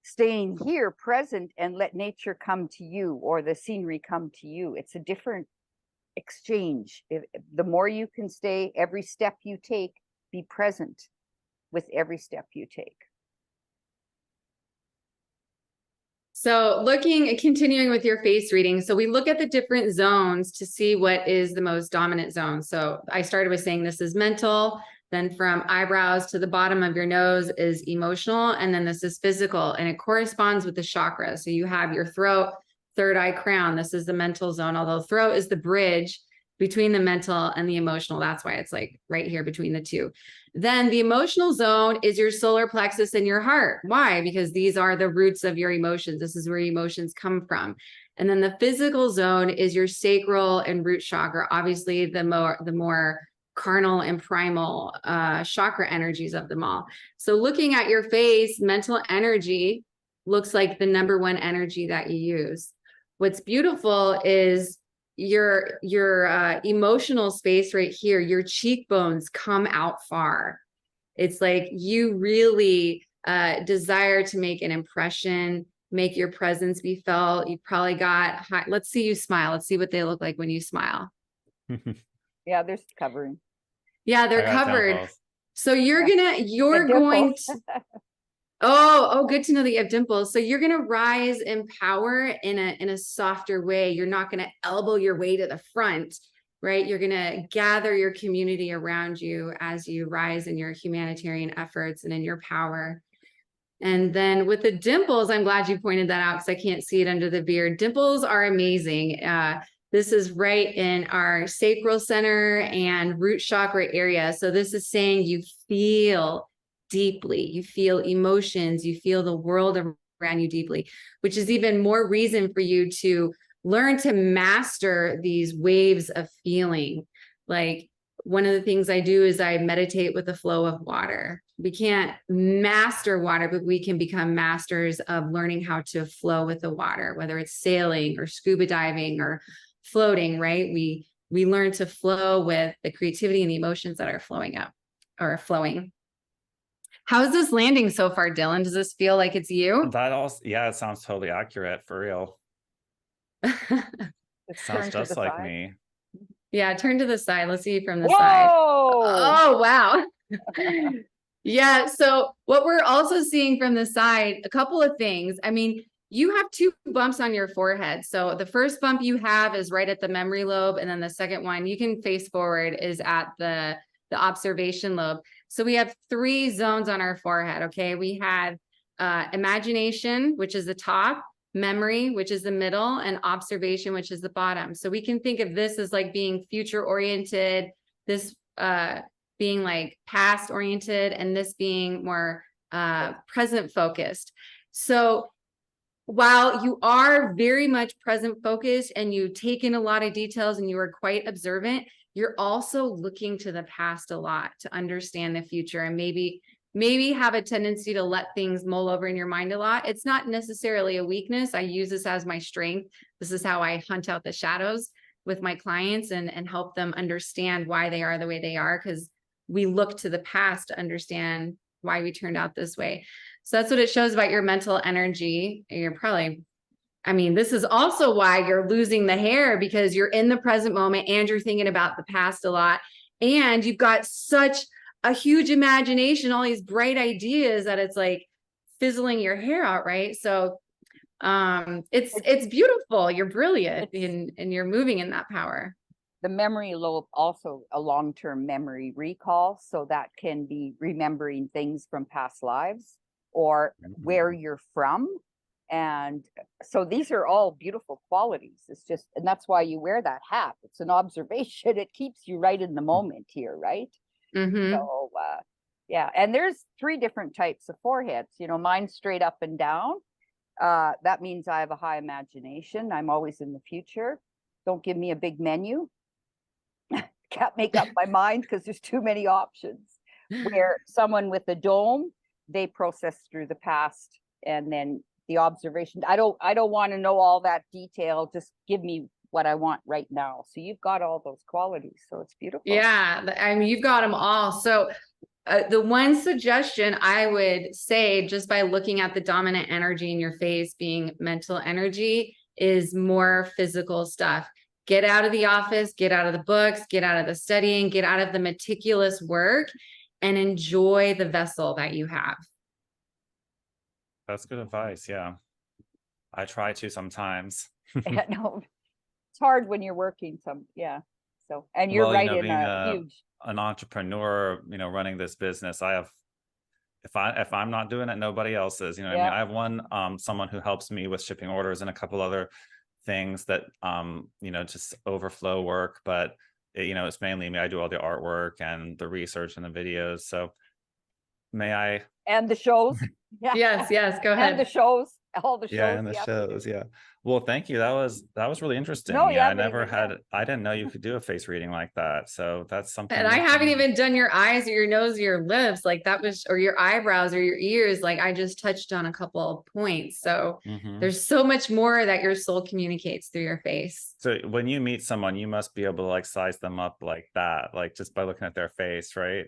staying here present and let nature come to you, or the scenery come to you. It's a different exchange. The more you can stay, every step you take, be present with every step you take. So continuing with your face reading. So we look at the different zones to see what is the most dominant zone. So I started with saying this is mental. Then from eyebrows to the bottom of your nose is emotional. And then this is physical, and it corresponds with the chakra. So you have your throat, third eye crown. This is the mental zone, although throat is the bridge between the mental and the emotional. That's why it's like right here between the two. Then the emotional zone is your solar plexus and your heart. Why? Because these are the roots of your emotions. This is where emotions come from. And then the physical zone is your sacral and root chakra. Obviously, the more carnal and primal chakra energies of them all. So looking at your face, mental energy looks like the number one energy that you use. What's beautiful is your emotional space right here. Your cheekbones come out far. It's like you really desire to make an impression, make your presence be felt. You probably got high. Let's see you smile. Let's see what they look like when you smile. Yeah, they're covering. Yeah, they're covered. So you're going to, oh, good to know that you have dimples. So you're going to rise in power in a softer way. You're not going to elbow your way to the front, right? You're going to gather your community around you as you rise in your humanitarian efforts and in your power. And then with the dimples, I'm glad you pointed that out because I can't see it under the beard. Dimples are amazing. This is right in our sacral center and root chakra area. So this is saying you feel deeply, you feel emotions, you feel the world around you deeply, which is even more reason for you to learn to master these waves of feeling. Like one of the things I do is I meditate with the flow of water. We can't master water, but we can become masters of learning how to flow with the water, whether it's sailing or scuba diving or floating, right? We learn to flow with the creativity and the emotions that are flowing up or flowing. How's this landing so far, Dylan? Does this feel like it's you? That also, yeah, it sounds totally accurate for real. It sounds just like me. Yeah, turn to the side. Let's see from the side. Oh, wow. Yeah. So what we're also seeing from the side, a couple of things. I mean, you have two bumps on your forehead. So the first bump you have is right at the memory lobe. And then the second one, you can face forward, is at the observation lobe. So we have three zones on our forehead. Okay. We have imagination, which is the top, memory, which is the middle, and observation, which is the bottom. So we can think of this as like being future oriented, this being like past oriented, and this being more present focused. So while you are very much present focused and you take in a lot of details and you are quite observant, you're also looking to the past a lot to understand the future, and maybe have a tendency to let things mull over in your mind a lot. It's not necessarily a weakness. I use this as my strength. This is how I hunt out the shadows with my clients and help them understand why they are the way they are, because we look to the past to understand why we turned out this way. So that's what it shows about your mental energy. You're probably, I mean, this is also why you're losing the hair, because you're in the present moment and you're thinking about the past a lot. And you've got such a huge imagination, all these bright ideas, that it's like fizzling your hair out, right? So it's beautiful. You're brilliant and you're moving in that power. The memory lobe, also a long-term memory recall, so that can be remembering things from past lives or where you're from. And so these are all beautiful qualities. It's just, and that's why you wear that hat. It's an observation. It keeps you right in the moment here, right? So yeah, and there's 3 different types of foreheads. You know, mine's straight up and down. That means I have a high imagination. I'm always in the future. Don't give me a big menu. Can't make up my mind because there's too many options. Where someone with a dome, they process through the past and then the observation. I don't want to know all that detail. Just give me what I want right now. So you've got all those qualities. So it's beautiful. Yeah, I mean, you've got them all. So the one suggestion I would say, just by looking at the dominant energy in your face being mental energy, is more physical stuff. Get out of the office, get out of the books, get out of the studying, get out of the meticulous work, and enjoy the vessel that you have. That's good advice. Yeah. I try to sometimes. Yeah, no, it's hard when you're working yeah. So, and you're Well, right you know, in a huge, an entrepreneur, you know, running this business, I have, if I'm not doing it, nobody else is, you know what I mean? I have one, someone who helps me with shipping orders and a couple other things that, you know, just overflow work, but you know, it's mainly me. I do all the artwork and the research and the videos. So may I? and the shows. Yeah. Yes, go ahead. And the shows, all the shows. Yeah, and the shows. Yeah. Well, thank you. That was really interesting. No, Yeah, yeah, I didn't know you could do a face reading like that. So that's something. And I haven't even done your eyes or your nose or your lips, like that was, or your eyebrows or your ears. Like I just touched on a couple of points. So there's so much more that your soul communicates through your face. So when you meet someone, you must be able to like size them up like that, like just by looking at their face, right?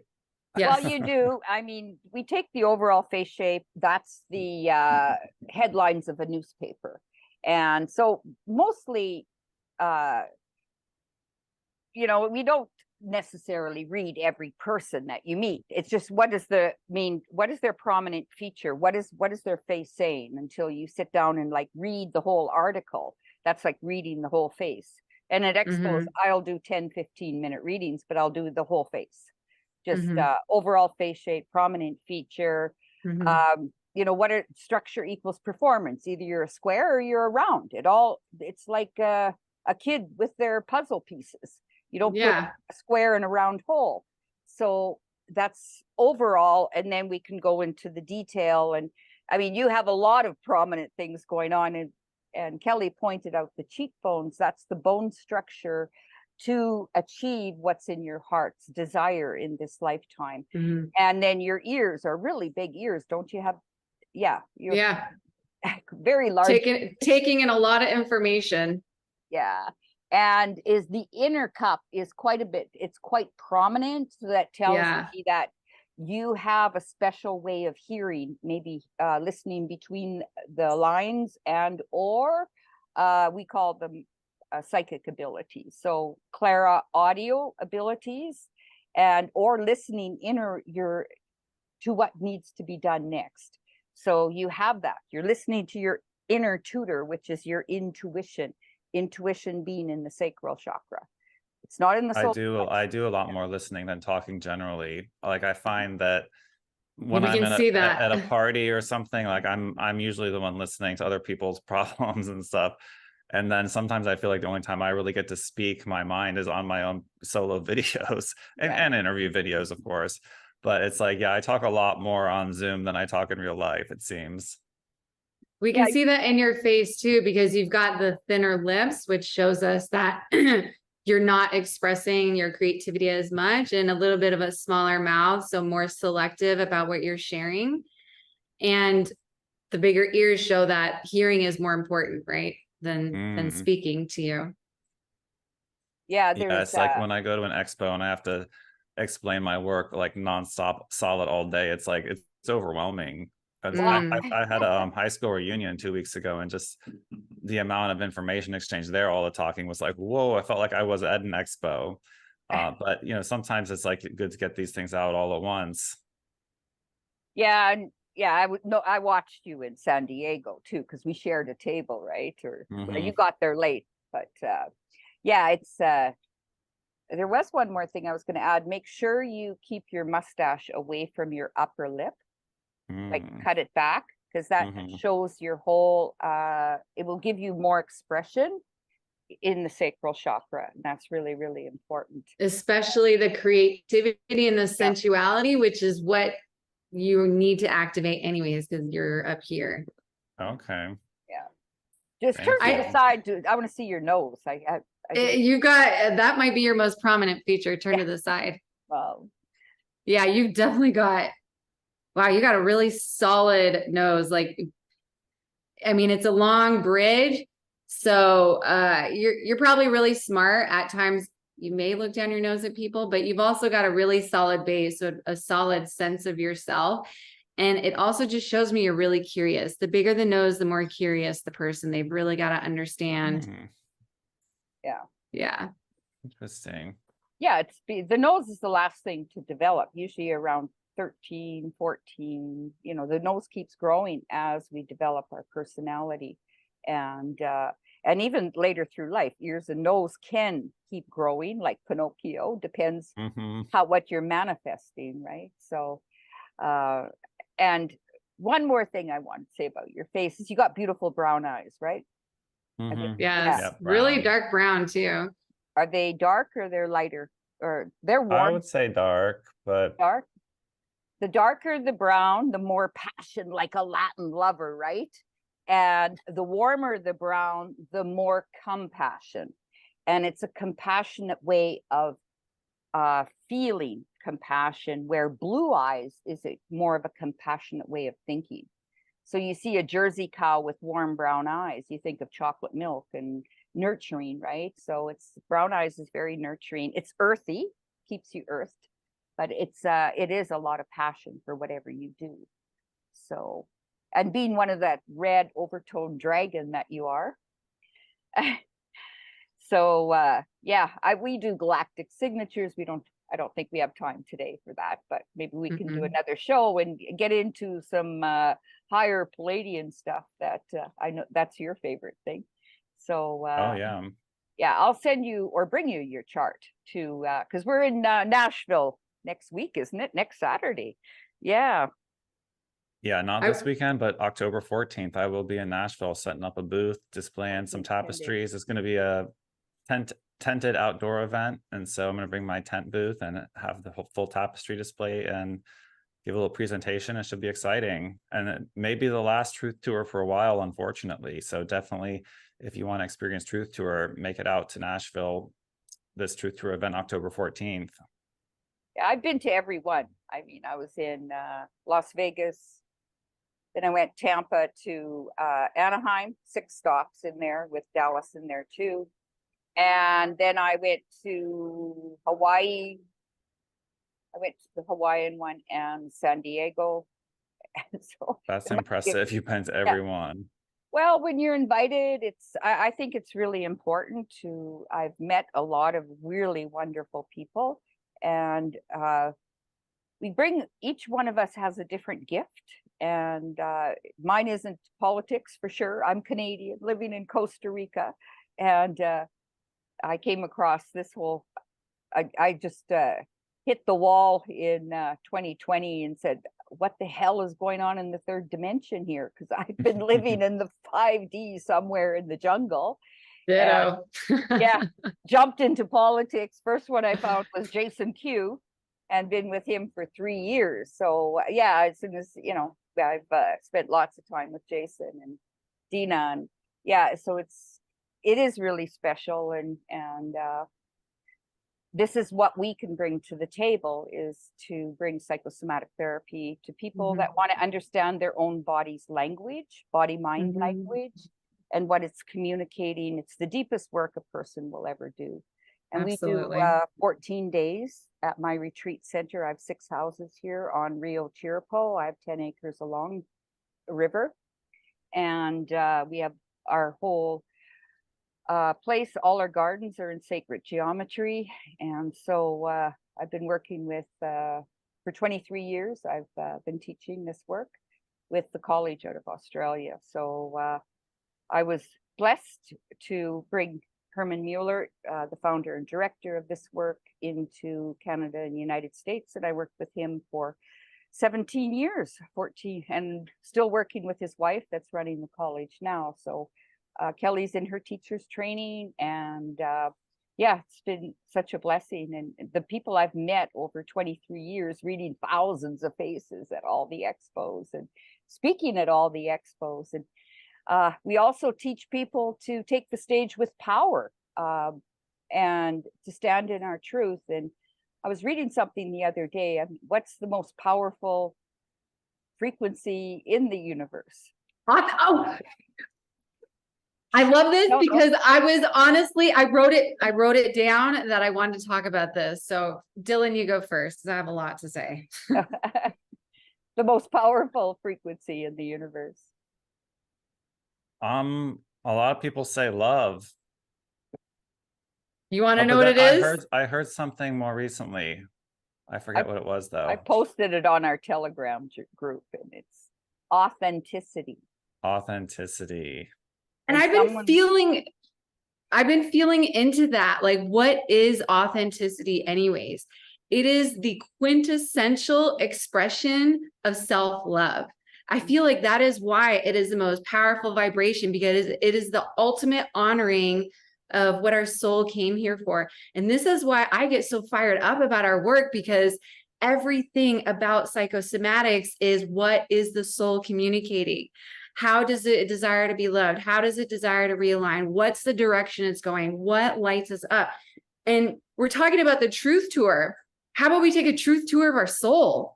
Yes. Well, you do. I mean, we take the overall face shape. That's the headlines of a newspaper. And so mostly, you know, we don't necessarily read every person that you meet. It's just, what is their prominent feature? What is their face saying, until you sit down and like read the whole article. That's like reading the whole face. And at expos, I'll do 10-15 minute readings, but I'll do the whole face. Just overall face shape, prominent feature. You know, what structure equals performance. Either you're a square or you're a round. It's like a kid with their puzzle pieces. You don't put a square in a round hole. So that's overall. And then we can go into the detail. And I mean, you have a lot of prominent things going on. And Kelly pointed out the cheekbones. That's the bone structure to achieve what's in your heart's desire in this lifetime. And then your ears are really big ears, don't you have? Yeah. Very large. Taking in a lot of information. Yeah. And is the inner cup is quite a bit, it's quite prominent. So that tells me that you have a special way of hearing, maybe listening between the lines, and or we call them psychic abilities. So Clara audio abilities, and or listening to what needs to be done next. So you have that. You're listening to your inner tutor, which is your intuition. Intuition being in the sacral chakra. It's not in the soul. I do a lot more listening than talking generally. Like I find that when I'm at a party or something, like I'm usually the one listening to other people's problems and stuff. And then sometimes I feel like the only time I really get to speak my mind is on my own solo videos and interview videos, of course. But it's like, I talk a lot more on Zoom than I talk in real life, it seems. We can see that in your face too, because you've got the thinner lips, which shows us that you're not expressing your creativity as much, and a little bit of a smaller mouth, so more selective about what you're sharing. And the bigger ears show that hearing is more important, right? Than speaking to you. Yeah, Yeah, it's like when I go to an expo and I have to explain my work like nonstop, solid all day. It's like it's overwhelming. I had a high school reunion 2 weeks ago, and just the amount of information exchange there, all the talking was like, whoa, I felt like I was at an expo. But you know, sometimes it's like good to get these things out all at once. Yeah, and yeah, I watched you in San Diego too, because we shared a table, right? Or well, you got there late, but yeah, it's there was one more thing I was going to add. Make sure you keep your mustache away from your upper lip, like cut it back, because that shows your whole it will give you more expression in the sacral chakra, and that's really, really important. Especially the creativity and the sensuality, which is what you need to activate anyways, because you're up here. Okay. Yeah. Just turn to the side, dude. I want to see your nose. You got, that might be your most prominent feature. Turn to the side. Yeah, you've definitely got, wow, you got a really solid nose. Like, I mean, it's a long bridge. So you're probably really smart. At times you may look down your nose at people, but you've also got a really solid base, so a solid sense of yourself. And it also just shows me you're really curious. The bigger the nose, the more curious the person. They've really got to understand. Yeah. Interesting. Yeah, the nose is the last thing to develop, usually around 13, 14. You know, the nose keeps growing as we develop our personality. And even later through life, ears and nose can keep growing, like Pinocchio. Depends what you're manifesting, right? So and one more thing I want to say about your face is you got beautiful brown eyes, right? Yes, really dark brown too. Are they dark or they're lighter, or they're warm? I would say dark, but dark. The darker the brown, the more passion, like a Latin lover, right? And the warmer the brown, the more compassion. And it's a compassionate way of feeling compassion, where blue eyes is more of a compassionate way of thinking. So you see a Jersey cow with warm brown eyes, you think of chocolate milk and nurturing, right? So brown eyes is very nurturing. It's earthy, keeps you earthed, but it is a lot of passion for whatever you do. So, and being one of that red overtoned dragon that you are. So yeah, we do galactic signatures. I don't think we have time today for that, but maybe we can do another show and get into some higher Palladian stuff that I know that's your favorite thing. So yeah, I'll send you or bring you your chart to because we're in Nashville next week, isn't it? Next Saturday. Yeah, not this weekend, but October 14th, I will be in Nashville setting up a booth, displaying some tapestries. It's going to be a tented outdoor event, and so I'm going to bring my tent booth and have the whole full tapestry display and give a little presentation. It should be exciting, and it may be the last Truth Tour for a while, unfortunately. So definitely, if you want to experience Truth Tour, make it out to Nashville, this Truth Tour event, October 14th. Yeah, I've been to every one. I mean, I was in Las Vegas, then I went Tampa to Anaheim, 6 stops in there with Dallas in there too. And then I went to Hawaii. I went to the Hawaiian one and San Diego. And so that's impressive. You've been to everyone. Well, when you're invited, I think it's really important I've met a lot of really wonderful people, and each one of us has a different gift, and mine isn't politics for sure. I'm Canadian living in Costa Rica, and I came across this whole, I just hit the wall in 2020 and said, what the hell is going on in the third dimension here? Because I've been living in the 5D somewhere in the jungle. Ditto. Yeah, jumped into politics. First one I found was Jason Q, and been with him for 3 years. So yeah, as soon as, I've spent lots of time with Jason, and Dina, and yeah, so it is really special, and this is what we can bring to the table, is to bring psychosomatic therapy to people that want to understand their own body's language, body-mind language, and what it's communicating. It's the deepest work a person will ever do. And Absolutely. we do 14 days at my retreat center. I have 6 houses here on Mt Chirripo. I have 10 acres along the river. And we have our whole place. All our gardens are in sacred geometry. And so I've been working with, for 23 years, I've been teaching this work with the college out of Australia. So I was blessed to bring Hermann Muller, the founder and director of this work, into Canada and the United States. And I worked with him for 17 years, 14, and still working with his wife that's running the college now. So Kelly's in her teacher's training, and yeah, it's been such a blessing. And the people I've met over 23 years, reading thousands of faces at all the expos and speaking at all the expos. And we also teach people to take the stage with power and to stand in our truth. And I was reading something the other day. I mean, what's the most powerful frequency in the universe? Oh, I love this because I was honestly, I wrote it down that I wanted to talk about this. So Dylan, you go first, because I have a lot to say. The most powerful frequency in the universe. A lot of people say love. You want to know what it is? I heard something more recently. I forget what it was though. I posted it on our Telegram group, and it's authenticity. Authenticity. And I've been feeling into that. Like, what is authenticity anyways? It is the quintessential expression of self-love. I feel like that is why it is the most powerful vibration, because it is the ultimate honoring of what our soul came here for. And this is why I get so fired up about our work, because everything about psychosomatics is, what is the soul communicating? How does it desire to be loved? How does it desire to realign? What's the direction it's going? What lights us up? And we're talking about the truth tour. How about we take a truth tour of our soul,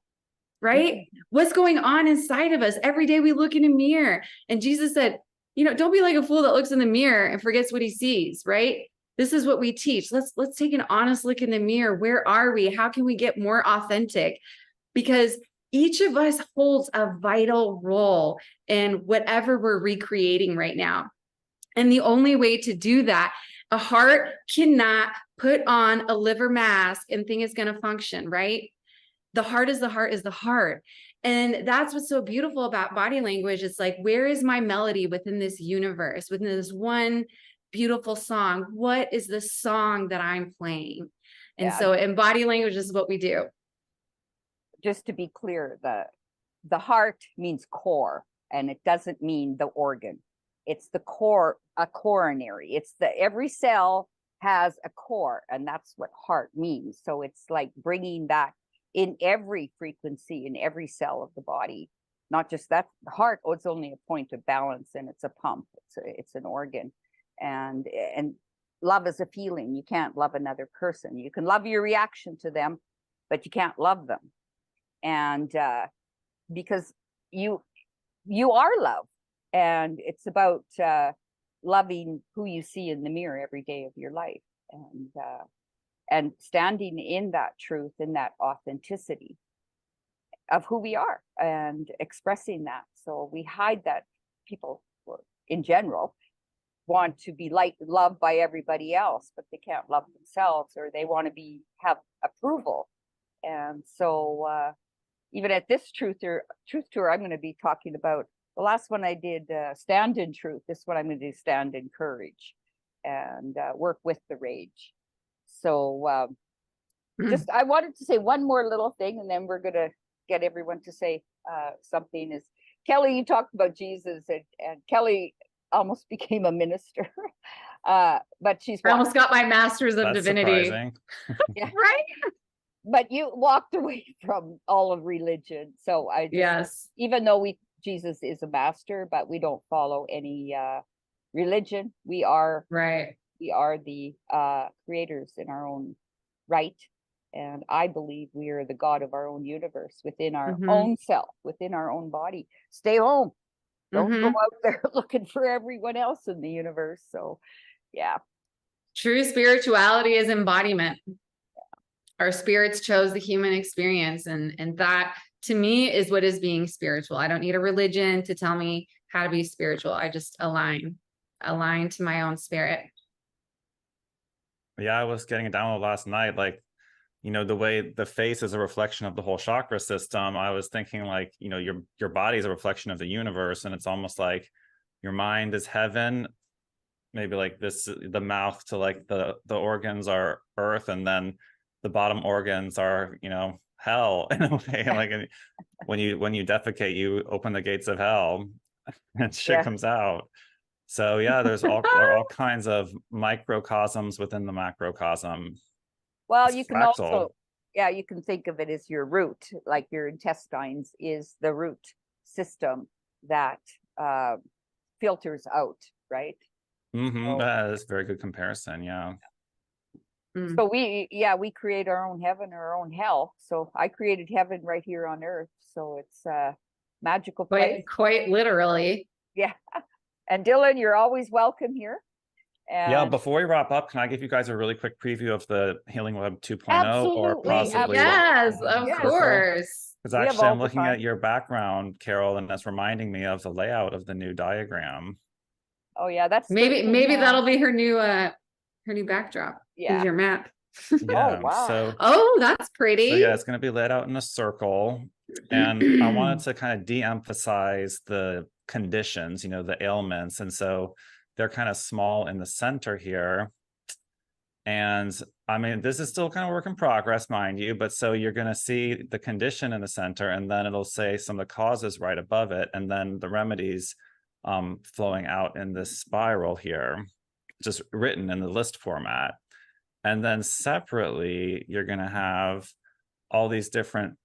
right? What's going on inside of us? Every day we look in a mirror, and Jesus said, you know, don't be like a fool that looks in the mirror and forgets what he sees, right? This is what we teach. Let's take an honest look in the mirror. Where are we? How can we get more authentic? Because each of us holds a vital role in whatever we're recreating right now. And the only way to do that, a heart cannot put on a liver mask and think it's going to function, right? The heart is the heart is the heart. And that's what's so beautiful about body language. It's like, where is my melody within this universe, within this one beautiful song? What is the song that I'm playing? And so in body language, this is what we do. Just to be clear, the heart means core, and it doesn't mean the organ. It's the core, a coronary. It's every cell has a core, and that's what heart means. So it's like bringing that in every frequency, in every cell of the body. Not just that. The heart, it's only a point of balance, and it's a pump. It's an organ, and love is a feeling. You can't love another person. You can love your reaction to them, but you can't love them. And because you are love, and it's about loving who you see in the mirror every day of your life, and standing in that truth, in that authenticity of who we are, and expressing that. So we hide that. People in general want to be loved by everybody else, but they can't love themselves, or they want to have approval. And so even at this truth tour, I'm going to be talking about, the last one I did, stand in truth. This one I'm going to do stand in courage, and work with the rage. So just, I wanted to say one more little thing, and then we're going to get everyone to say something. Is Kelly, you talked about Jesus, and Kelly almost became a minister. But she's I almost got my master's of divinity. Surprising. Yeah. Right? But you walked away from all of religion. So I just, even though we Jesus is a master, but we don't follow any religion. We are Right. the creators in our own right. And I believe we are the God of our own universe, within our own self, within our own body. Stay home. Don't go out there looking for everyone else in the universe. So, yeah. True spirituality is embodiment. Our spirits chose the human experience, and that to me is what is being spiritual. I don't need a religion to tell me how to be spiritual. I just align to my own spirit. Yeah, I was getting it down last night, like, you know, the way the face is a reflection of the whole chakra system. I was thinking, like, you know, your body is a reflection of the universe, and it's almost like your mind is heaven, maybe like this, the mouth to like the organs are earth, and then the bottom organs are, you know, hell in a way. Like when you defecate, you open the gates of hell and shit comes out. So yeah, there's all kinds of microcosms within the macrocosm. Well, It's you can fractal. also, you can think of it as your root, like your intestines is the root system that filters out, right? That's a very good comparison. Yeah. So we create our own heaven or our own hell. So I created heaven right here on earth. So it's a magical place. Quite literally. Yeah. And Dylan, you're always welcome here. And Yeah, before we wrap up, can I give you guys a really quick preview of the Healing Web 2.0 or Absolutely, possibly? Yes, of course. Because actually, I'm looking at your background, Carole, and that's reminding me of the layout of the new diagram. Oh yeah, that's maybe that'll be her new backdrop. Yeah. Is your map. Yeah. Oh wow. So, that's pretty. So yeah, it's going to be laid out in a circle, and I wanted to kind of de-emphasize the conditions, you know, the ailments, and so they're kind of small in the center here. And I mean, this is still kind of work in progress, mind you, but so you're going to see the condition in the center, and then it'll say some of the causes right above it, and then the remedies flowing out in this spiral here, just written in the list format. And then separately, you're going to have all these different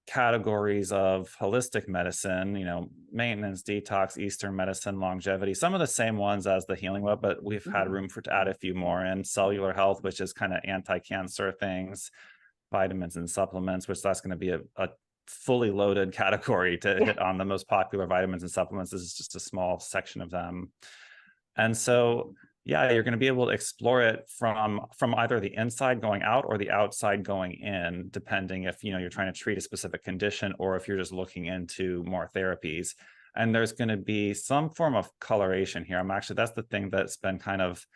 categories of holistic medicine, you know, maintenance, detox, Eastern medicine, longevity, some of the same ones as the Healing Web, but we've had room to add a few more in. Cellular health, which is kind of anti-cancer things, vitamins and supplements, which that's going to be a fully loaded category to hit on the most popular vitamins and supplements. This is just a small section of them. And so yeah, you're going to be able to explore it from either the inside going out or the outside going in, depending if, you know, you're trying to treat a specific condition or if you're just looking into more therapies. And there's going to be some form of coloration here. That's the thing that's been kind of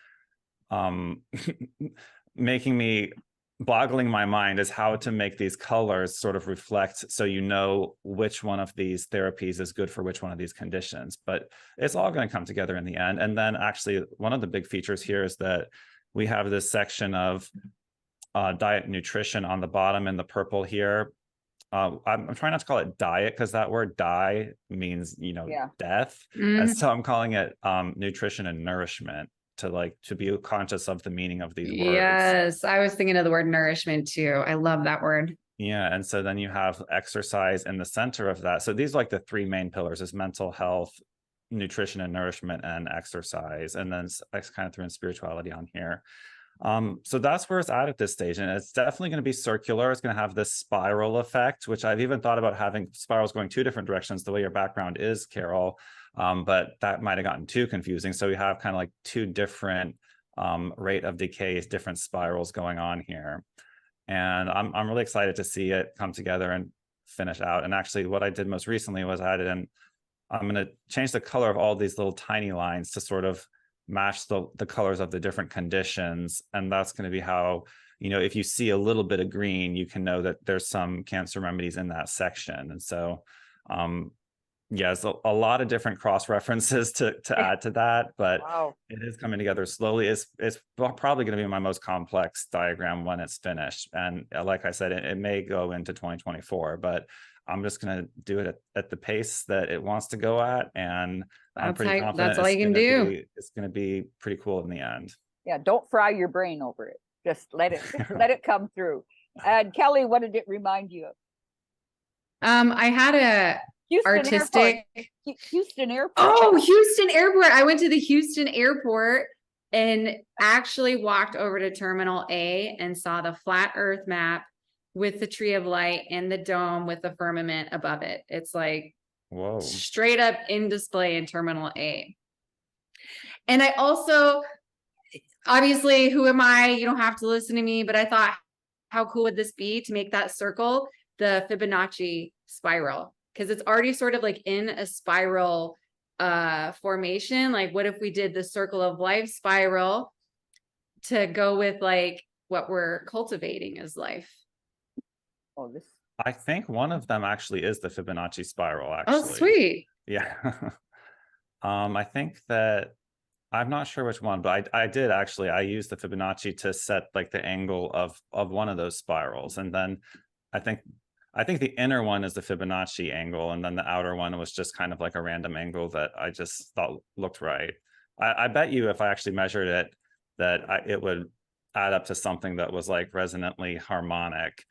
boggling my mind, is how to make these colors sort of reflect, so you know which one of these therapies is good for which one of these conditions. But it's all going to come together in the end. And then actually one of the big features here is that we have this section of diet nutrition on the bottom in the purple here. I'm trying not to call it diet, because that word die means, you know, death. And so I'm calling it nutrition and nourishment, to be conscious of the meaning of these words. Yes, I was thinking of the word nourishment too. I love that word. Yeah, and so then you have exercise in the center of that. So these are like the three main pillars: is mental health, nutrition and nourishment, and exercise. And then I kind of threw in spirituality on here. So that's where it's at this stage. And it's definitely going to be circular. It's going to have this spiral effect, which I've even thought about having spirals going two different directions, the way your background is, Carole. But that might have gotten too confusing. So we have kind of like two different rate of decay, different spirals going on here. And I'm really excited to see it come together and finish out. And actually what I did most recently was I added in, I'm going to change the color of all these little tiny lines to sort of match the colors of the different conditions. And that's going to be how, you know, if you see a little bit of green, you can know that there's some cancer remedies in that section. And so, yes, a lot of different cross references to add to that, but it is coming together slowly. It's probably going to be my most complex diagram when it's finished. And like I said, it may go into 2024, but I'm just going to do it at the pace that it wants to go at. And I'm pretty confident that's all you can do. It's going to be pretty cool in the end. Yeah, don't fry your brain over it. Just let it come through. And Kelly, what did it remind you of? I had artistic. Houston Airport. Oh, Houston Airport. I went to the Houston Airport and actually walked over to Terminal A and saw the flat Earth map with the tree of light and the dome with the firmament above it. It's like Whoa. straight up in display in Terminal A. And I also, obviously, who am I? You don't have to listen to me, but I thought, how cool would this be to make that circle the Fibonacci spiral? Because it's already sort of like in a spiral formation. Like, what if we did the circle of life spiral to go with like what we're cultivating as life? Oh, this. I think one of them actually is the Fibonacci spiral, actually. Oh, sweet. Yeah. I think that I'm not sure which one, but I did actually, I used the Fibonacci to set like the angle of one of those spirals. And then I think the inner one is the Fibonacci angle. And then the outer one was just kind of like a random angle that I just thought looked right. I bet you if I actually measured it, that it would add up to something that was like resonantly harmonic.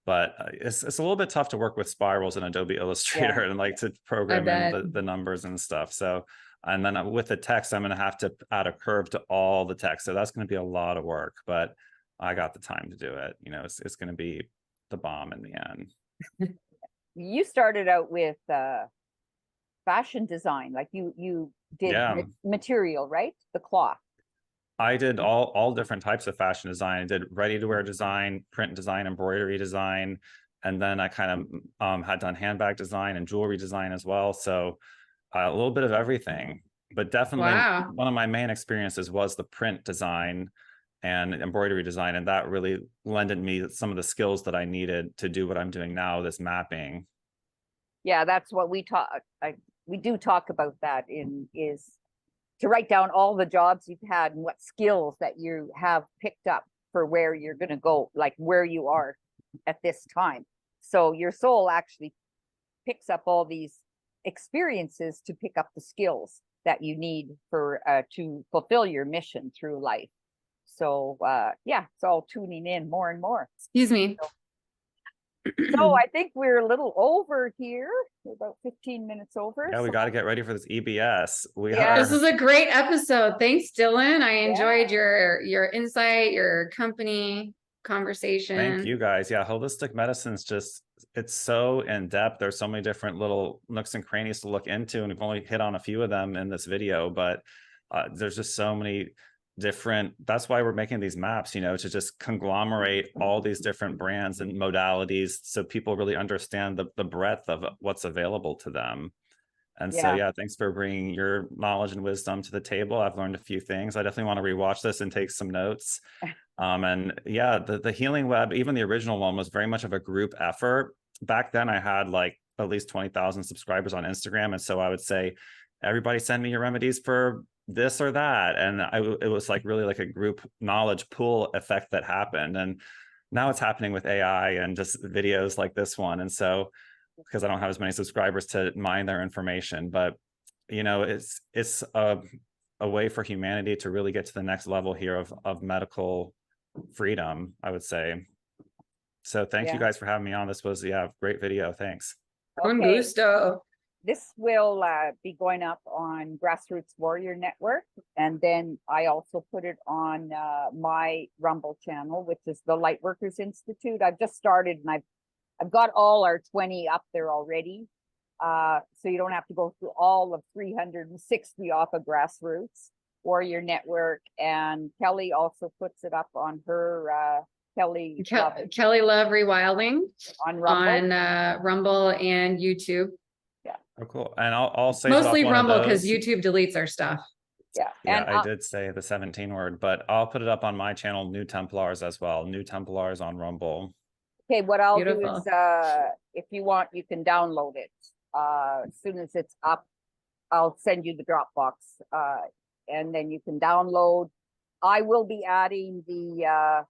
But it's a little bit tough to work with spirals in Adobe Illustrator and like to program in the numbers and stuff. So, and then with the text, I'm going to have to add a curve to all the text. So that's going to be a lot of work, but I got the time to do it. You know, it's going to be the bomb in the end. You started out with fashion design, like you did material, right? The cloth. I did all different types of fashion design. I did ready-to-wear design, print design, embroidery design, and then I kind of had done handbag design and jewelry design as well. So a little bit of everything, but definitely one of my main experiences was the print design and embroidery design, and that really lended me some of the skills that I needed to do what I'm doing now, this mapping. Yeah, that's what we talk. We do talk about that is to write down all the jobs you've had and what skills that you have picked up for where you're going to go, like where you are at this time. So your soul actually picks up all these experiences to pick up the skills that you need for to fulfill your mission through life. So yeah, it's all tuning in more and more. Excuse me. So I think we're a little over here. We're about 15 minutes over. Yeah, we got to get ready for this EBS. This is a great episode. Thanks, Dylan. I enjoyed your insight, your company conversation. Thank you guys. Yeah, holistic medicine's just, it's so in depth. There's so many different little nooks and crannies to look into, and we've only hit on a few of them in this video, but there's just so many different, that's why we're making these maps, you know, to just conglomerate all these different brands and modalities so people really understand the breadth of what's available to them. And so, yeah, thanks for bringing your knowledge and wisdom to the table. I've learned a few things. I definitely want to rewatch this and take some notes. And yeah, the Healing Web, even the original one, was very much of a group effort. Back then I had like at least 20,000 subscribers on Instagram. And so I would say, everybody send me your remedies for this or that. And it was like really like a group knowledge pool effect that happened. And now it's happening with AI and just videos like this one. And so, because I don't have as many subscribers to mine their information, but you know, it's a way for humanity to really get to the next level here of medical freedom, I would say. So thank you guys for having me on. This was a great video. Thanks. Con gusto. This will be going up on Grassroots Warrior Network. And then I also put it on my Rumble channel, which is the Lightworkers Institute. I've just started and I've got all our 20 up there already. So you don't have to go through all of 360 off of Grassroots Warrior Network. And Kelly also puts it up on her Kelly Love Rewilding on Rumble and YouTube. Yeah. Oh, cool. And I'll say mostly Rumble because YouTube deletes our stuff. Yeah. Yeah, and I did say the 17 word, but I'll put it up on my channel, New Templars, as well. New Templars on Rumble. Okay, what I'll do is if you want, you can download it. As soon as it's up, I'll send you the Dropbox and then you can download. I will be adding the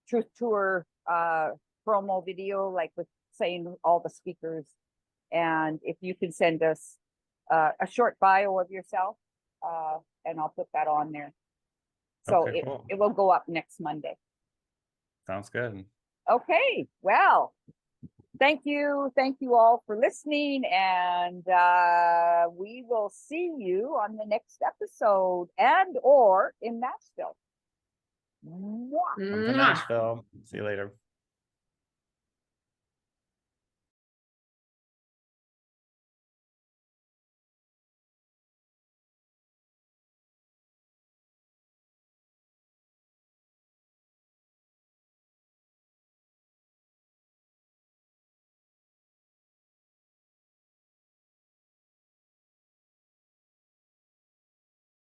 Truth Tour promo video, like with saying all the speakers. And if you can send us a short bio of yourself, and I'll put that on there. So it will go up next Monday. Sounds good. Okay, well, Thank you. Thank you all for listening. And we will see you on the next episode and or in Nashville. Mwah. Come to Mwah. Nashville. See you later.